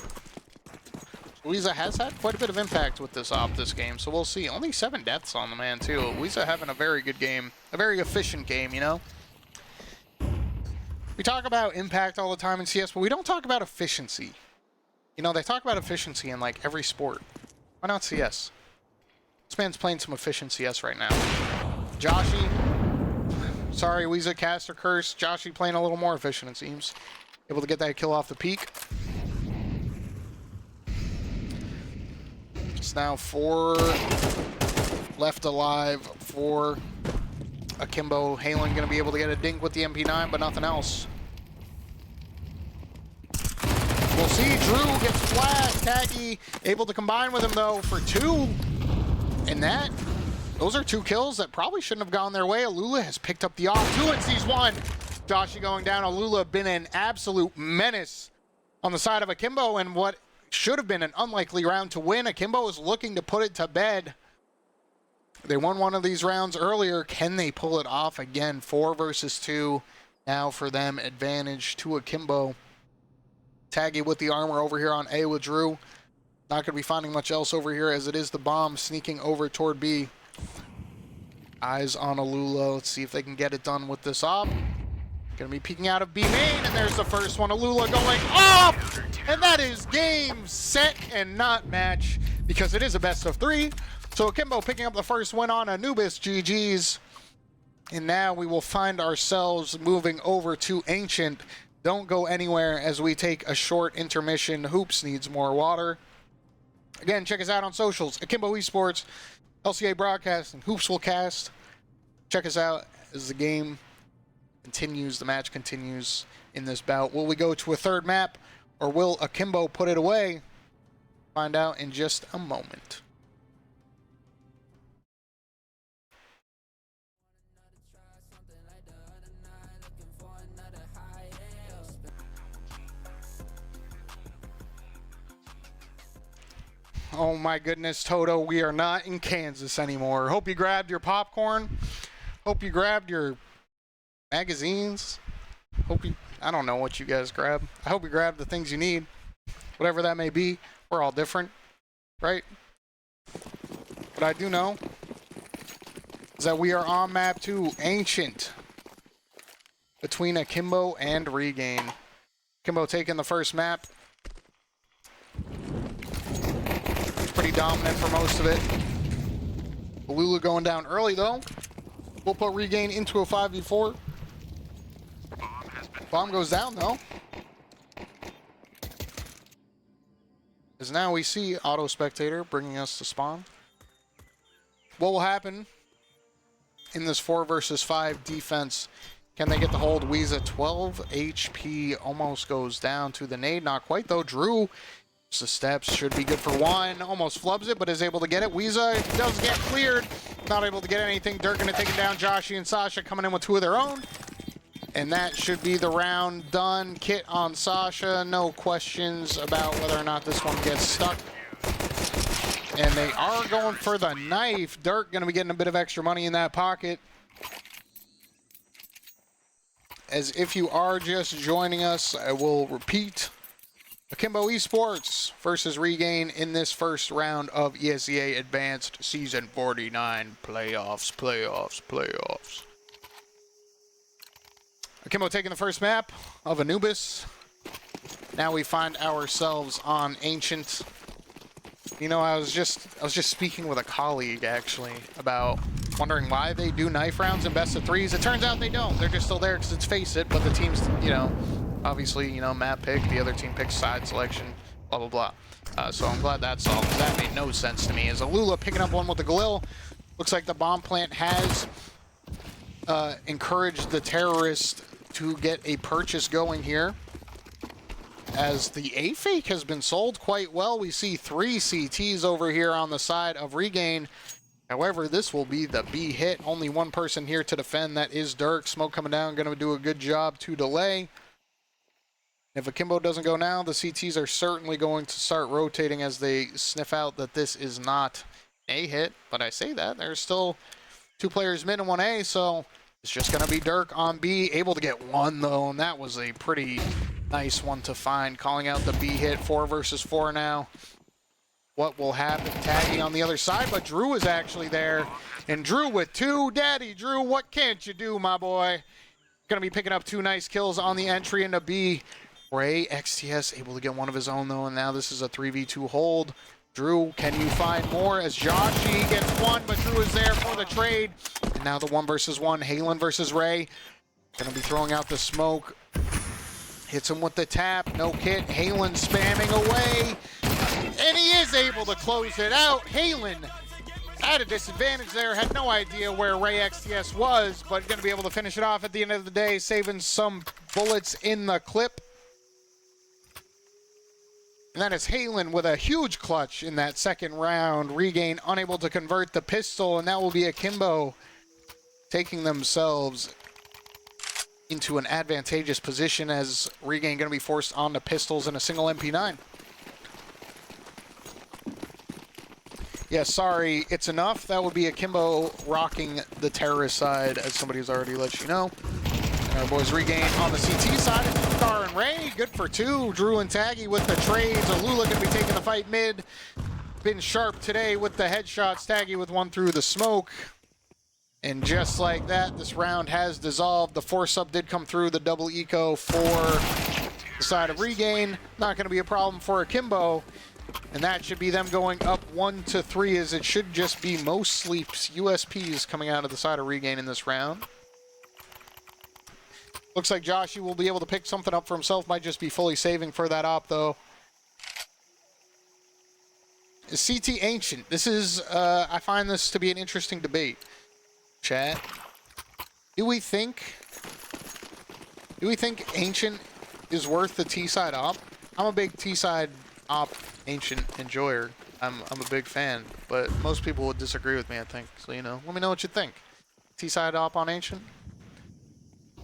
S1: ESEA has had quite a bit of impact with this op this game, so we'll see. Only 7 deaths on the man, too. ESEA having a very good game. A very efficient game, you know? We talk about impact all the time in CS, but we don't talk about efficiency. You know, they talk about efficiency in, like, every sport. Why not CS? This man's playing some efficient CS right now. Joshy. Sorry, ESEA cast or curse. Joshy playing a little more efficient, it seems. Able to get that kill off the peak. It's now 4 left alive for Akimbo. Halen going to be able to get a dink with the MP9, but nothing else. We'll see. Drew gets flashed. Taggy able to combine with him, though, for 2. And those are 2 kills that probably shouldn't have gone their way. Alula has picked up the off 2 and sees 1. Joshy going down. Alula been an absolute menace on the side of Akimbo, and what should have been an unlikely round to win. Akimbo is looking to put it to bed. They won one of these rounds earlier. Can they pull it off again? 4 versus 2 now for them. Advantage to Akimbo. Taggy with the armor over here on A with Drew. Not going to be finding much else over here as it is the bomb sneaking over toward B. Eyes on Alula. Let's see if they can get it done with this op. Going to be peeking out of B main, and there's the first one. Alula going off! And that is game, set, and not match, because it is a best of 3. So Akimbo picking up the first win on Anubis. GG's. And now we will find ourselves moving over to Ancient. Don't go anywhere as we take a short intermission. Hoops needs more water. Again, check us out on socials. Akimbo Esports, LCA Broadcasting, Hoops will cast. Check us out as the game continues, the match continues in this bout. Will we go to a third map, or will Akimbo put it away? Find out in just a moment. Oh my goodness, Toto, we are not in Kansas anymore. Hope you grabbed your popcorn. Hope you grabbed your magazines. I don't know what you guys grab. I hope you grabbed the things you need. Whatever that may be. We're all different, right? What I do know is that we are on map 2, Ancient. Between Akimbo and Regain. Akimbo taking the first map. Pretty dominant for most of it. Alula going down early, though. We'll put Regain into a 5v4. Bomb goes down, though. As now we see Auto Spectator bringing us to spawn. What will happen in this 4 versus 5 defense? Can they get the hold? ESEA 12 HP almost goes down to the nade. Not quite, though. Drew, the steps should be good for 1. Almost flubs it, but is able to get it. ESEA does get cleared. Not able to get anything. Dirk going to take it down. Joshy and Sasha coming in with 2 of their own. And that should be the round done. Kit on Sasha. No questions about whether or not this one gets stuck. And they are going for the knife. Dirk going to be getting a bit of extra money in that pocket. As if you are just joining us, I will repeat. Akimbo Esports versus Regain in this first round of ESEA Advanced Season 49 playoffs. Akimbo taking the first map of Anubis. Now we find ourselves on Ancient. You know, I was just speaking with a colleague actually about wondering why they do knife rounds in best of 3s. It turns out they don't. They're just still there because it's Face It, but the teams, you know, obviously, you know, map pick, the other team picks side selection, blah, blah, blah. So I'm glad that's solved, because that made no sense to me. As Alula picking up one with the Galil, looks like the bomb plant has encouraged the terrorist to get a purchase going here. as the A fake has been sold quite well. We see 3 CTs over here on the side of Regain. However, this will be the B hit. Only one person here to defend. That is Dirk. Smoke coming down, going to do a good job to delay. If Akimbo doesn't go now, the CTs are certainly going to start rotating as they sniff out that this is not a hit. But I say that, there's still 2 players mid and 1 A, so it's just going to be Dirk on B. Able to get 1, though, and that was a pretty nice one to find. Calling out the B hit, 4 versus 4 now. What will happen? Tagging on the other side, but Drew is actually there. And Drew with 2. Daddy Drew, what can't you do, my boy? Going to be picking up 2 nice kills on the entry into B. Ray XTS able to get 1 of his own, though, and now this is a 3v2 hold. Drew, can you find more? As Joshi gets 1, but Drew is there for the trade. And now the 1 versus 1. Halen versus Ray. Going to be throwing out the smoke. Hits him with the tap. No kit. Halen spamming away. And he is able to close it out. Halen at a disadvantage there. Had no idea where Ray XTS was, but going to be able to finish it off at the end of the day, saving some bullets in the clip. And that is Halen with a huge clutch in that second round. Regain unable to convert the pistol, and that will be Akimbo taking themselves into an advantageous position as Regain going to be forced on the pistols in a single MP9. Yeah, sorry, it's enough. That would be Akimbo rocking the terrorist side, as somebody's already let you know. And our boys Regain on the CT side. Star and Ray, good for 2. Drew and Taggy with the trades. Alula going to be taking the fight mid. Been sharp today with the headshots. Taggy with 1 through the smoke. And just like that, this round has dissolved. The 4-sub did come through, the double eco for the side of Regain. Not going to be a problem for Akimbo. And that should be them going up 1-3, as it should just be mostly USPs coming out of the side of Regain in this round. Looks like Joshi will be able to pick something up for himself. Might just be fully saving for that op, though. CT Ancient. This is, I find this to be an interesting debate. Chat. Do we think Ancient is worth the T-side op? I'm a big T-side op Ancient enjoyer. I'm a big fan, but most people would disagree with me, I think. So, you know, let me know what you think. T-side op on Ancient?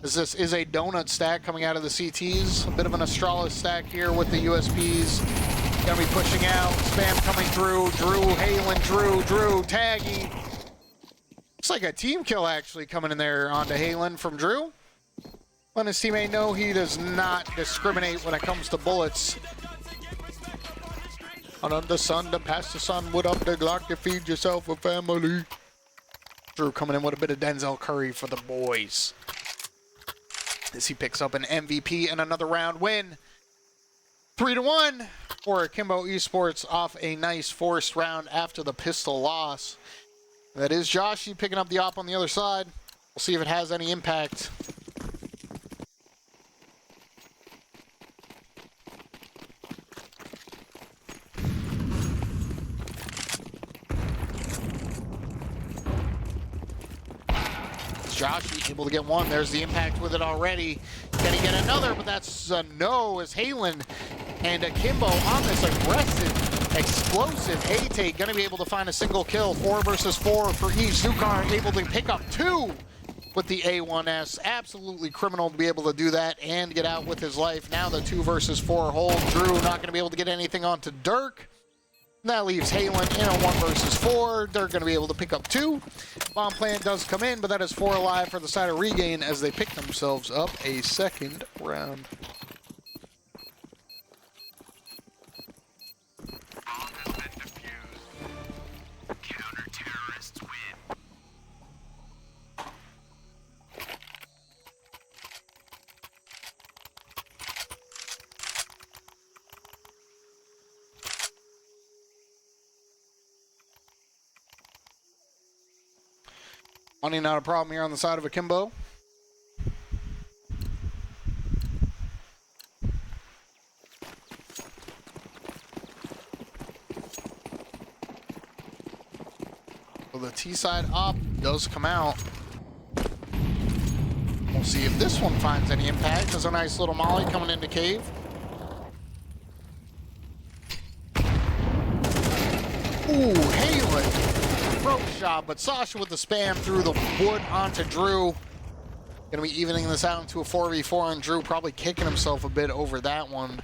S1: This is a donut stack coming out of the CTs. A bit of an Astralis stack here with the USPs. Gonna be pushing out. Spam coming through. Drew, Halen, Drew, Taggy. Looks like a team kill actually coming in there onto Halen from Drew. Letting his teammate know he does not discriminate when it comes to bullets. Under the sun, to pass the sun, wood up the Glock to feed yourself a family. Drew coming in with a bit of Denzel Curry for the boys. As he picks up an MVP and another round win. 3-1 for Akimbo Esports off a nice forced round after the pistol loss. That is Joshi picking up the op on the other side. We'll see if it has any impact. Joshi able to get 1. There's the impact with it already. Can he get another? But that's a no, as Halen and Akimbo on this aggressive, explosive A-take. Going to be able to find a single kill. 4 versus 4 for each. Zukar able to pick up 2 with the A1S. Absolutely criminal to be able to do that and get out with his life. Now the 2 versus 4 hold. Drew not going to be able to get anything onto Dirk. That leaves Halen in a 1 versus 4. They're going to be able to pick up 2. Bomb plant does come in, but that is 4 alive for the side of Regain as they pick themselves up a second round.
S2: Bomb has been defused. Counter-terrorists win.
S1: Money not a problem here on the side of Akimbo. Well, the T-side op does come out. We'll see if this one finds any impact. There's a nice little molly coming into cave. Ooh, Halen. Rope shot, but Sasha with the spam through the wood onto Drew. Gonna be evening this out into a 4v4 on Drew, probably kicking himself a bit over that one.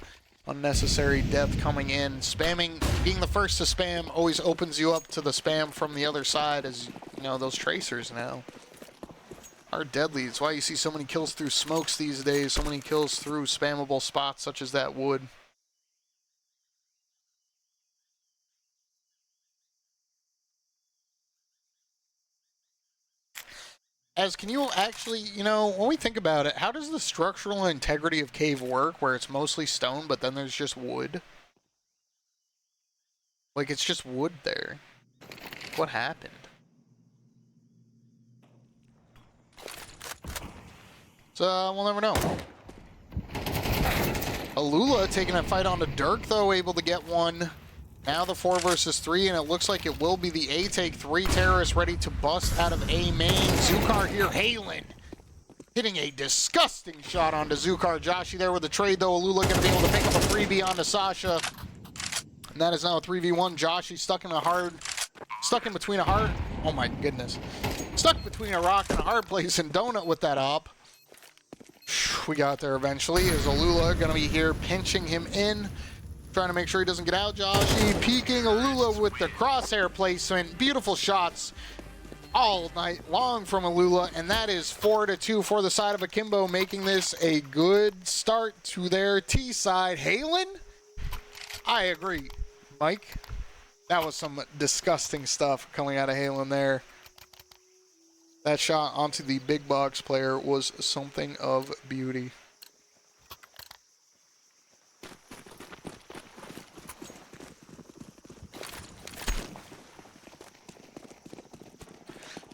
S1: Unnecessary death coming in. Spamming, being the first to spam always opens you up to the spam from the other side, as you know, those tracers now are deadly. It's why you see so many kills through smokes these days, so many kills through spammable spots such as that wood. As can you actually, you know, when we think about it, how does the structural integrity of cave work where it's mostly stone, but then there's just wood? Like, it's just wood there. What happened? So, we'll never know. Alula taking a fight onto Dirk, though, able to get one. Now the 4 versus 3, and it looks like it will be the A take. 3 terrorists ready to bust out of A main. Zukar here, Halen hitting a disgusting shot onto Zukar. Joshi there with the trade, though. Alula going to be able to pick up a freebie onto Sasha. And that is now a 3v1. Joshi stuck in between a hard, oh my goodness. Stuck between a rock and a hard place and Donut with that op. We got there eventually. Is Alula going to be here pinching him in, trying to make sure he doesn't get out. Joshi peeking. Alula with the crosshair placement. Beautiful shots all night long from Alula, and that is 4-2 for the side of Akimbo, making this a good start to their T side. Halen? I agree, Mike. That was some disgusting stuff coming out of Halen there. That shot onto the big box player was something of beauty.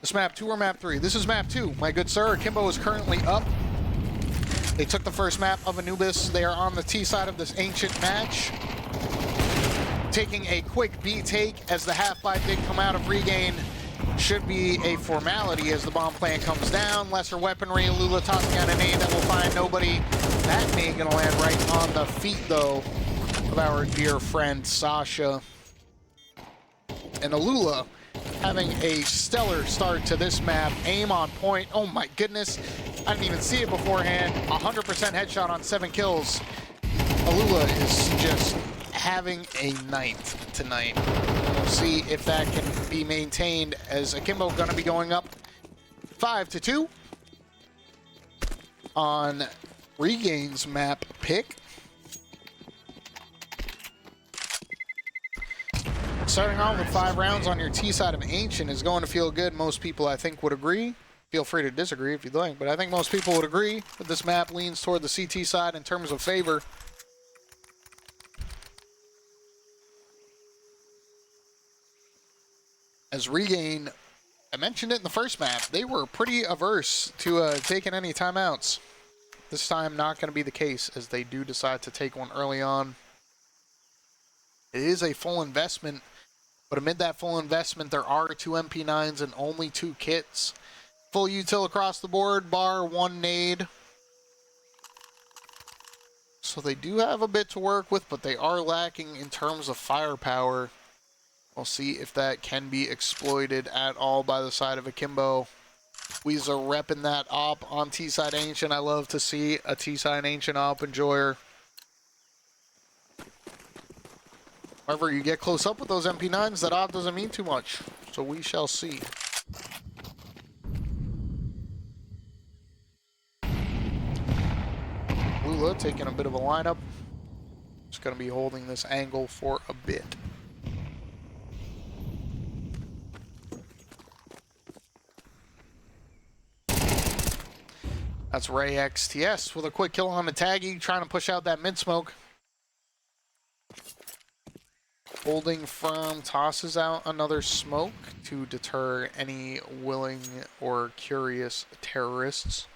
S1: This map 2 or map 3? This is map 2, my good sir. Akimbo is currently up. They took the first map of Anubis. They are on the T side of this ancient match. Taking a quick B take as the half-pipe did come out of regain. Should be a formality as the bomb plant comes down. Lesser weaponry, Alula tossing out a nade that will find nobody. That nade gonna land right on the feet, though, of our dear friend Sasha. And Alula having a stellar start to this map. Aim on point. Oh my goodness. I didn't even see it beforehand. 100% headshot on 7 kills. Alula is just having a night tonight. We'll see if that can be maintained, as Akimbo gonna be going up 5-2 on Regain's map pick. Starting off with 5 rounds on your T side of Ancient is going to feel good. Most people, I think, would agree. Feel free to disagree if you'd like, but I think most people would agree that this map leans toward the CT side in terms of favor. As Regain, I mentioned it in the first map, they were pretty averse to taking any timeouts. This time not going to be the case, as they do decide to take one early on. It is a full investment, but amid that full investment, there are 2 MP9s and only 2 kits. Full util across the board, bar 1 nade. So they do have a bit to work with, but they are lacking in terms of firepower. We'll see if that can be exploited at all by the side of Akimbo. Weezer repping that op on T-side Ancient. I love to see a T-side Ancient op enjoyer. However, you get close up with those MP9s, that op doesn't mean too much. So we shall see. Lula taking a bit of a lineup. Just going to be holding this angle for a bit. That's Ray XTS with a quick kill on the taggy, trying to push out that mid-smoke. Holding firm, tosses out another smoke to deter any willing or curious terrorists.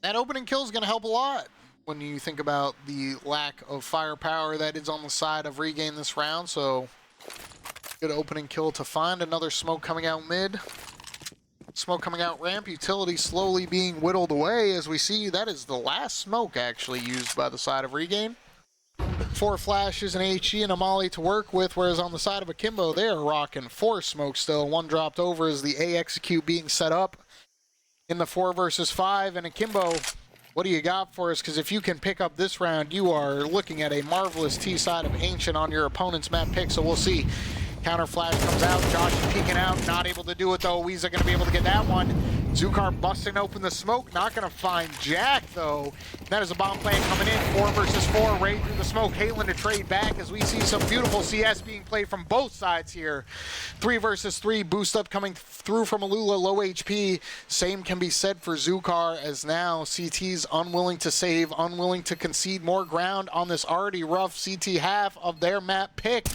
S1: That opening kill is going to help a lot when you think about the lack of firepower that is on the side of Regain this round. So, good opening kill to find another smoke coming out mid. Smoke coming out ramp, utility slowly being whittled away as we see that is the last smoke actually used by the side of Regain. 4 flashes, an HE, and a molly to work with, whereas on the side of Akimbo, they are rocking 4 smokes still. 1 dropped over as the A execute being set up in the 4 versus 5. And Akimbo, what do you got for us? Because if you can pick up this round, you are looking at a marvelous T side of Ancient on your opponent's map pick, so we'll see. Counter flash comes out, Josh is peeking out, not able to do it though. ESEA going to be able to get that one. Zukar busting open the smoke, not going to find Jack though. That is a bomb plan coming in, 4 versus 4, right through the smoke. Halen to trade back as we see some beautiful CS being played from both sides here. 3 versus 3, boost up coming through from Alula, low HP. Same can be said for Zukar as now CT's unwilling to save, unwilling to concede more ground on this already rough CT half of their map pick.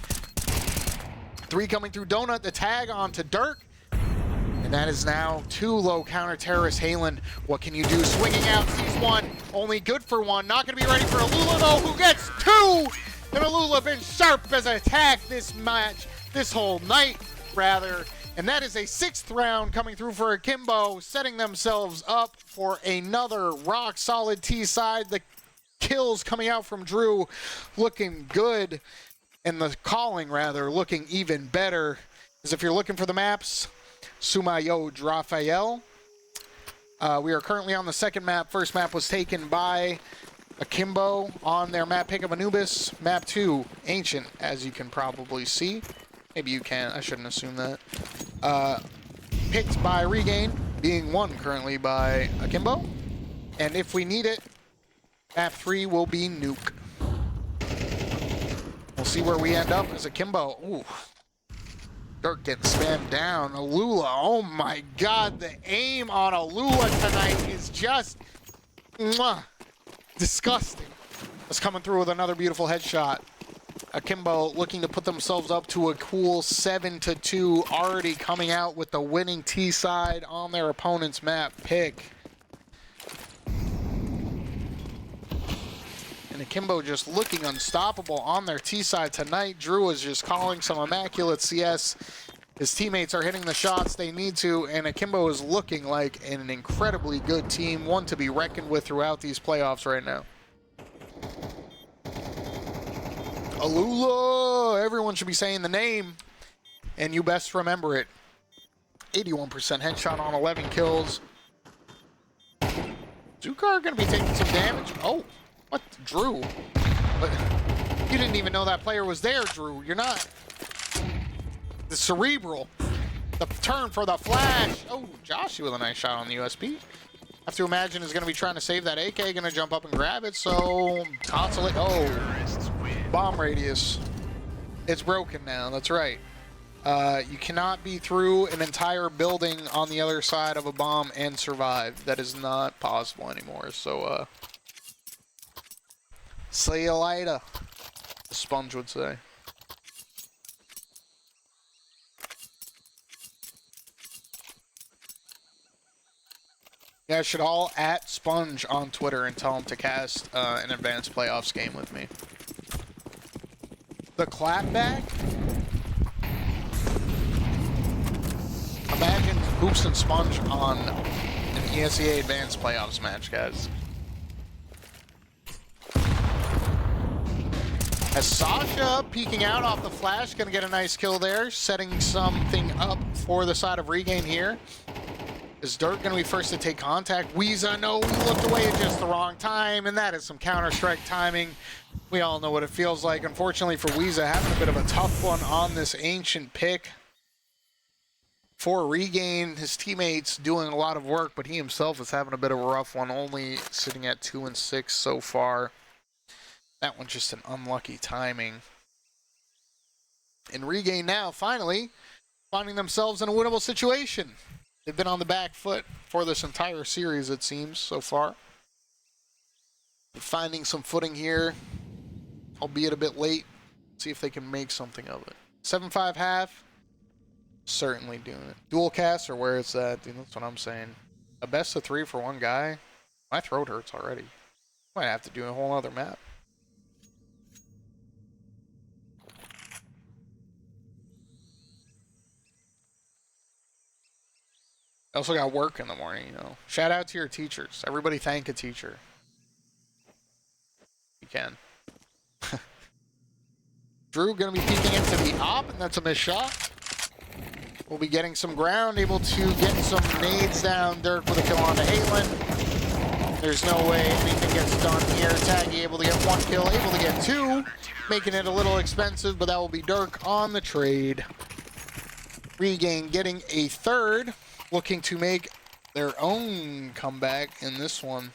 S1: 3 coming through Donut, the tag on to Dirk. And that is now 2 low counter terrorist. Halen, what can you do? Swinging out, sees 1, only good for 1. Not going to be ready for Alula though, who gets 2! And Alula been sharp as an attack this match, this whole night rather. And that is a 6th round coming through for Akimbo, setting themselves up for another rock solid T side. The kills coming out from Drew looking good. And the calling, rather, looking even better. As if you're looking for the maps, Sumayo Raphael. We are currently on the 2nd map. First map was taken by Akimbo on their map pick of Anubis. Map 2, Ancient, as you can probably see. Maybe you can, I shouldn't assume that. Picked by Regain, being won currently by Akimbo. And if we need it, map 3 will be Nuke. We'll see where we end up as Akimbo. Ooh. Dirk getting spammed down. Alula, oh my god, the aim on Alula tonight is just disgusting. It's coming through with another beautiful headshot. Akimbo looking to put themselves up to a cool 7-2, already coming out with the winning T side on their opponent's map pick. And Akimbo just looking unstoppable on their T side tonight. Drew is just calling some immaculate CS. His teammates are hitting the shots they need to, and Akimbo is looking like an incredibly good team, one to be reckoned with throughout these playoffs right now. Alula! Everyone should be saying the name, and you best remember it. 81% headshot on 11 kills. Zukar gonna be taking some damage. Oh! What? Drew? But you didn't even know that player was there, Drew. You're not. The cerebral. The turn for the flash. Oh, Josh with a nice shot on the USB. Have to imagine is going to be trying to save that AK. Going to jump up and grab it. So, console it. Oh, bomb radius. It's broken now. That's right. You cannot be through an entire building on the other side of a bomb and survive. That is not possible anymore. So, see you later, the Sponge would say. You guys should all at Sponge on Twitter and tell him to cast an advanced playoffs game with me. The clapback? Imagine Hoops and Sponge on an ESEA advanced playoffs match, guys. As Sasha peeking out off the flash, gonna get a nice kill there, setting something up for the side of Regain here. Is Dirk gonna be first to take contact? ESEA, no, he looked away at just the wrong time, and that is some Counter-Strike timing. We all know what it feels like. Unfortunately for ESEA, having a bit of a tough one on this Ancient pick. For Regain, his teammates doing a lot of work, but he himself is having a bit of a rough one, only sitting at 2-6 so far. That one's just an unlucky timing. And Regain now, finally, finding themselves in a winnable situation. They've been on the back foot for this entire series, it seems, so far. They're finding some footing here, albeit a bit late. See if they can make something of it. 7-5 half, certainly doing it. Dual cast, or where it's at, dude, that's what I'm saying. A best of 3 for one guy? My throat hurts already. Might have to do a whole other map. I also got work in the morning, you know. Shout out to your teachers. Everybody thank a teacher. You can. Drew going to be peeking into the op, and that's a missed shot. We'll be getting some ground, able to get some nades down. Dirk with a kill on to Halen. There's no way anything gets done here. Taggy able to get 1 kill, able to get 2, making it a little expensive, but that will be Dirk on the trade. Regain getting a 3rd, looking to make their own comeback in this one.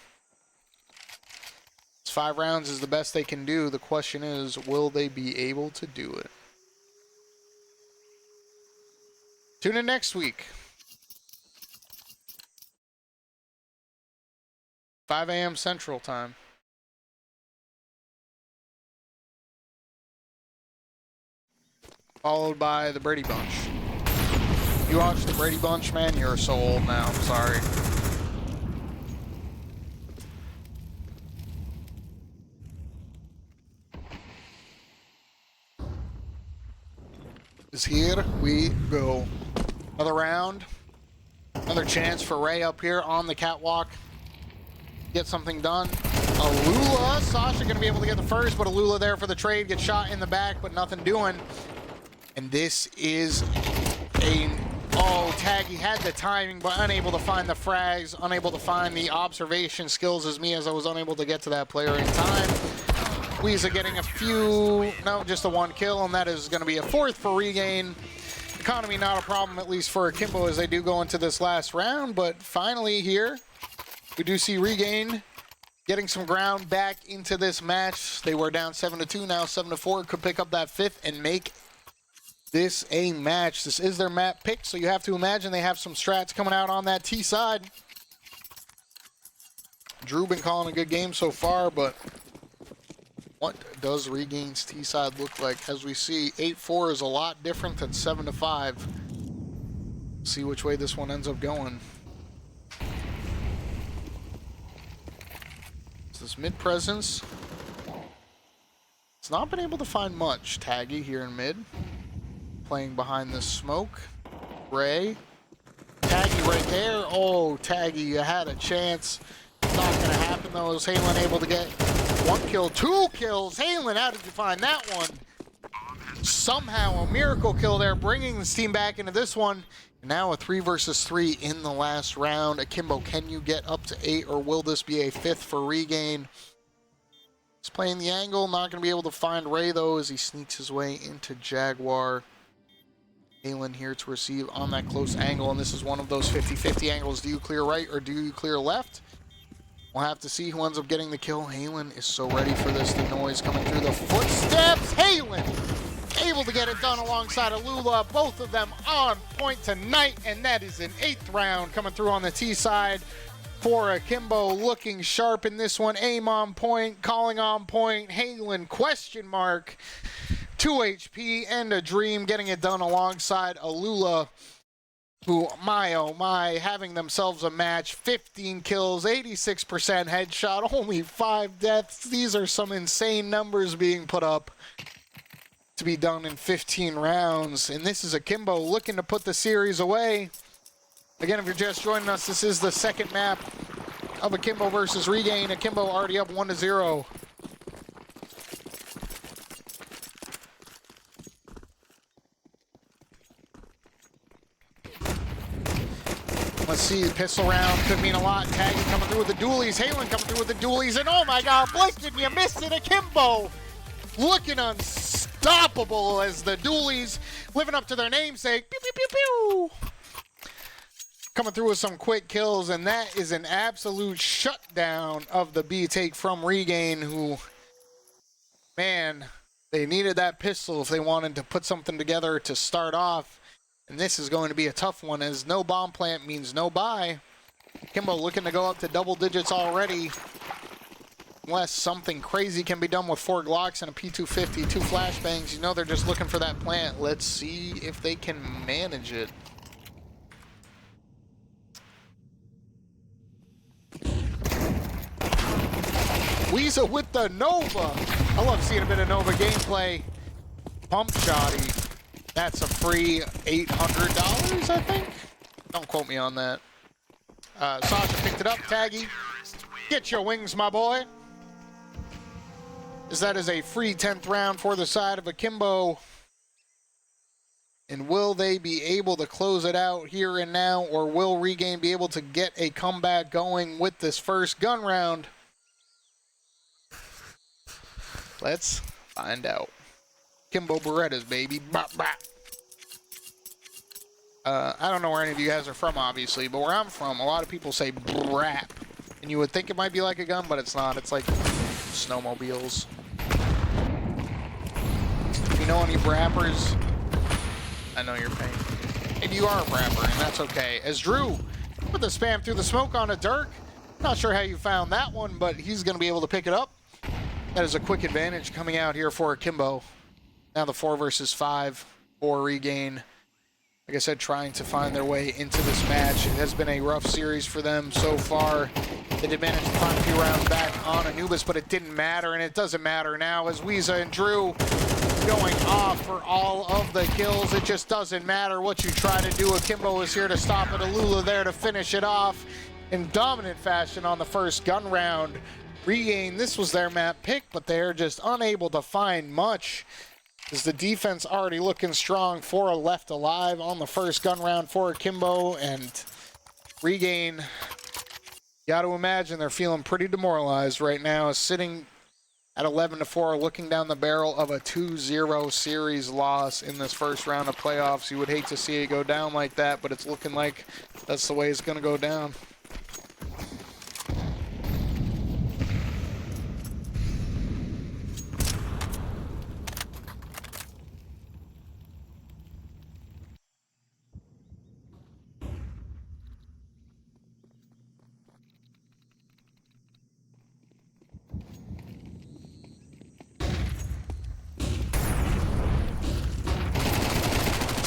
S1: 5 rounds is the best they can do. The question is, will they be able to do it? Tune in next week. 5 a.m. Central Time. Followed by the Brady Bunch. You watch the Brady Bunch, man, you're so old now. I'm sorry. Here we go. Another round. Another chance for Ray up here on the catwalk. Get something done. Alula. Sasha going to be able to get the first, but Alula there for the trade. Gets shot in the back, but nothing doing. And this is a... Oh, Taggy had the timing, but unable to find the frags. Unable to find the observation skills as me, as I was unable to get to that player in time. Weeza getting a few... No, just a 1 kill, and that is going to be a 4th for Regain. Economy not a problem, at least for Akimbo, as they do go into this last round. But finally here, we do see Regain getting some ground back into this match. They were down 7-2, now 7-4. Could pick up that 5th and make this a match. This is their map pick, so you have to imagine they have some strats coming out on that T side. Drew been calling a good game so far, but what does Regain's T side look like? As we see, 8-4 is a lot different than 7-5. See which way this one ends up going. So this mid presence, it's not been able to find much. Taggy here in mid, playing behind this smoke. Ray, Taggy right there. Oh, Taggy, you had a chance. Not gonna happen though. Is Halen able to get 1 kill, 2 kills? Halen, how did you find that one? Somehow a miracle kill there, bringing the team back into this one. And now a 3 versus 3 in the last round. Akimbo, can you get up to 8, or will this be a 5th for Regain? He's playing the angle, not going to be able to find Ray though, as he sneaks his way into Jaguar. Halen here to receive on that close angle, and this is one of those 50-50 angles. Do you clear right or do you clear left? We'll have to see who ends up getting the kill. Halen is so ready for this. The noise coming through the footsteps. Halen able to get it done alongside Alula. Both of them on point tonight, and that is an 8th round coming through on the T side for Akimbo. Looking sharp in this one. Aim on point, calling on point. Halen, question mark. 2 HP and a dream, getting it done alongside Alula, who, my oh my, having themselves a match. 15 kills, 86% headshot, only 5 deaths. These are some insane numbers being put up to be done in 15 rounds. And this is Akimbo looking to put the series away. Again, if you're just joining us, this is the second map of Akimbo versus Regain. Akimbo already up 1-0. Let's see, pistol round could mean a lot. Taggy coming through with the dualies. Halen coming through with the dualies. And oh my god, blinked and you missed it. Akimbo looking unstoppable as the dualies living up to their namesake. Pew, pew, pew, pew. Coming through with some quick kills, and that is an absolute shutdown of the B take from Regain, who, man, they needed that pistol if they wanted to put something together to start off. And this is going to be a tough one, as no bomb plant means no buy. Akimbo looking to go up to double digits already, unless something crazy can be done with 4 Glocks and a P250, 2 flashbangs. You know they're just looking for that plant. Let's see if they can manage it. Weeza with the Nova. I love seeing a bit of Nova gameplay. Pump Shoddy. That's a free $800, I think. Don't quote me on that. Sasha picked it up. Taggy, get your wings, my boy. as that is a free 10th round for the side of Akimbo. And will they be able to close it out here and now, or will Regain be able to get a comeback going with this first gun round? Let's find out. Akimbo Berettas, baby. Bop, bop. I don't know where any of you guys are from, obviously, but where I'm from, a lot of people say brap. And you would think it might be like a gun, but it's not. It's like snowmobiles. If you know any brappers, I know your pain. Maybe you are a brapper, and that's okay. As Drew put the spam through the smoke on a Dirk. Not sure how you found that one, but he's going to be able to pick it up. That is a quick advantage coming out here for Akimbo. Now the 4 versus 5 for Regain. Like I said, trying to find their way into this match. It has been a rough series for them so far. They did manage to find a few rounds back on Anubis, but it didn't matter, and it doesn't matter now as Weeza and Drew going off for all of the kills. It just doesn't matter what you try to do. Akimbo is here to stop it. Alula there to finish it off in dominant fashion on the first gun round. Regain, this was their map pick, but they're just unable to find much. Is the defense already looking strong? 4 left alive on the first gun round for Akimbo, and Regain, got to imagine they're feeling pretty demoralized right now, sitting at 11-4, looking down the barrel of a 2-0 series loss in this first round of playoffs. You would hate to see it go down like that, but it's looking like that's the way it's going to go down.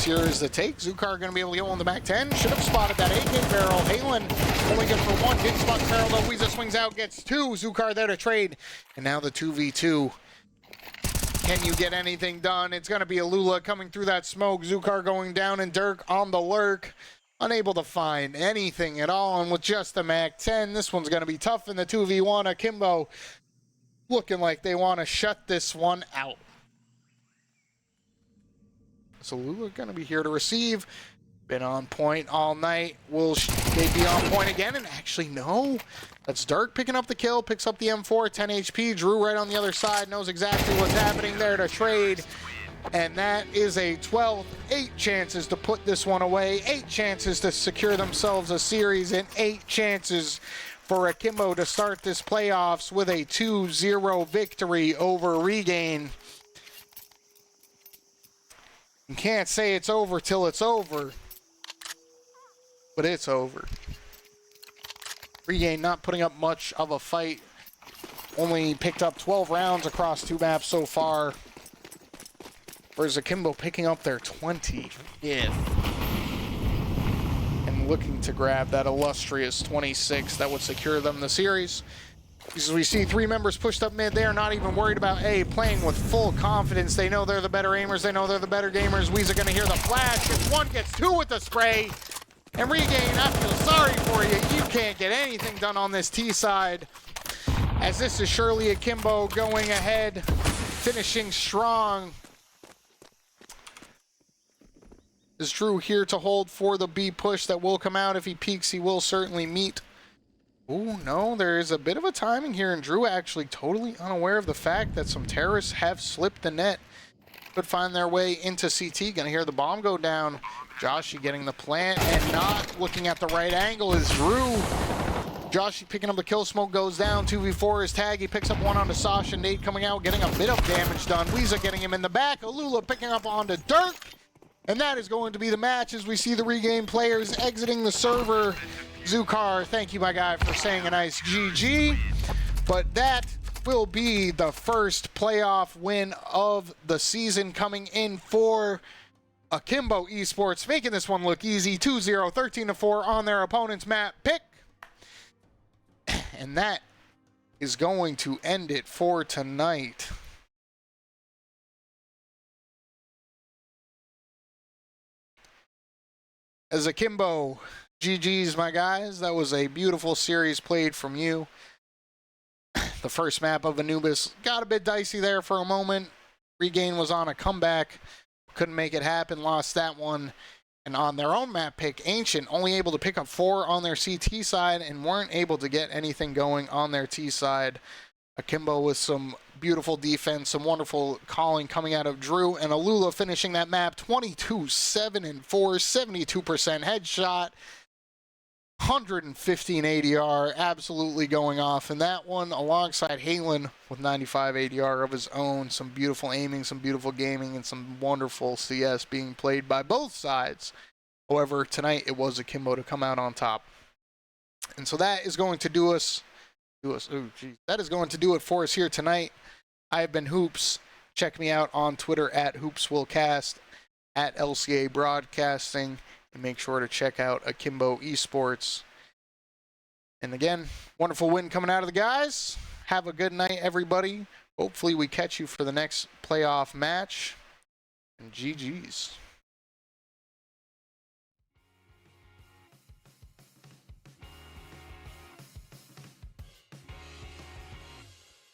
S1: Here is the take. Zukar going to be able to get one on the back 10. Should have spotted that AK barrel. Halen only good for 1. Didn't spot the barrel though. Weeza swings out, gets 2. Zukar there to trade. And now the 2v2. Can you get anything done? It's going to be Alula coming through that smoke. Zukar going down and Dirk on the lurk. Unable to find anything at all. And with just the Mac 10, this one's going to be tough in the 2v1. Akimbo looking like they want to shut this one out. So Lula going to be here to receive. Been on point all night. Will they be on point again? And actually, no. That's Dirk picking up the kill. Picks up the M4, 10 HP. Drew right on the other side. Knows exactly what's happening there to trade. And that is a 12. 8 chances to put this one away. 8 chances to secure themselves a series. And 8 chances for Akimbo to start this playoffs with a 2-0 victory over Regain. You can't say it's over till it's over, but it's over. Regain not putting up much of a fight. Only picked up 12 rounds across 2 maps so far. Whereas Akimbo picking up their 25th. And looking to grab that illustrious 26 that would secure them the series. As we see 3 members pushed up mid, they are not even worried about playing with full confidence. They know they're the better aimers. They know they're the better gamers. Weeza going to hear the flash. And 1 gets 2 with the spray. And Regain, I feel sorry for you. You can't get anything done on this T side. As this is surely Akimbo going ahead, finishing strong. Is Drew here to hold for the B push that will come out. If he peeks, he will certainly meet. Oh, no, there is a bit of a timing here, and Drew actually totally unaware of the fact that some terrorists have slipped the net. Could find their way into CT. Gonna hear the bomb go down. Joshy getting the plant and not looking at the right angle is Drew. Joshy picking up the kill, smoke goes down. 2v4 is tag. He picks up one onto Sasha. Nate coming out, getting a bit of damage done. Weeza getting him in the back. Alula picking up onto Dirk. And that is going to be the match as we see the Regain players exiting the server. Zukar, thank you, my guy, for saying a nice GG. But that will be the first playoff win of the season coming in for Akimbo Esports, making this one look easy. 2-0, 13-4 on their opponent's map pick. And that is going to end it for tonight. As Akimbo, GG's, my guys. That was a beautiful series played from you. the first map of Anubis. Got a bit dicey there for a moment. Regain was on a comeback. Couldn't make it happen. Lost that one. And on their own map pick, Ancient only able to pick up 4 on their CT side and weren't able to get anything going on their T side. Akimbo with some beautiful defense, some wonderful calling coming out of Drew, and Alula finishing that map 22-7-4, 72% headshot, 115 ADR, absolutely going off in that one, alongside Halen with 95 ADR of his own. Some beautiful aiming, some beautiful gaming, and some wonderful CS being played by both sides. However, tonight it was Akimbo to come out on top. And so that is going to do us. That is going to do it for us here tonight. I have been Hoops. Check me out on Twitter at HoopsWillCast, at LCA Broadcasting, and make sure to check out Akimbo Esports. And again, wonderful win coming out of the guys. Have a good night, everybody. Hopefully we catch you for the next playoff match. And GG's.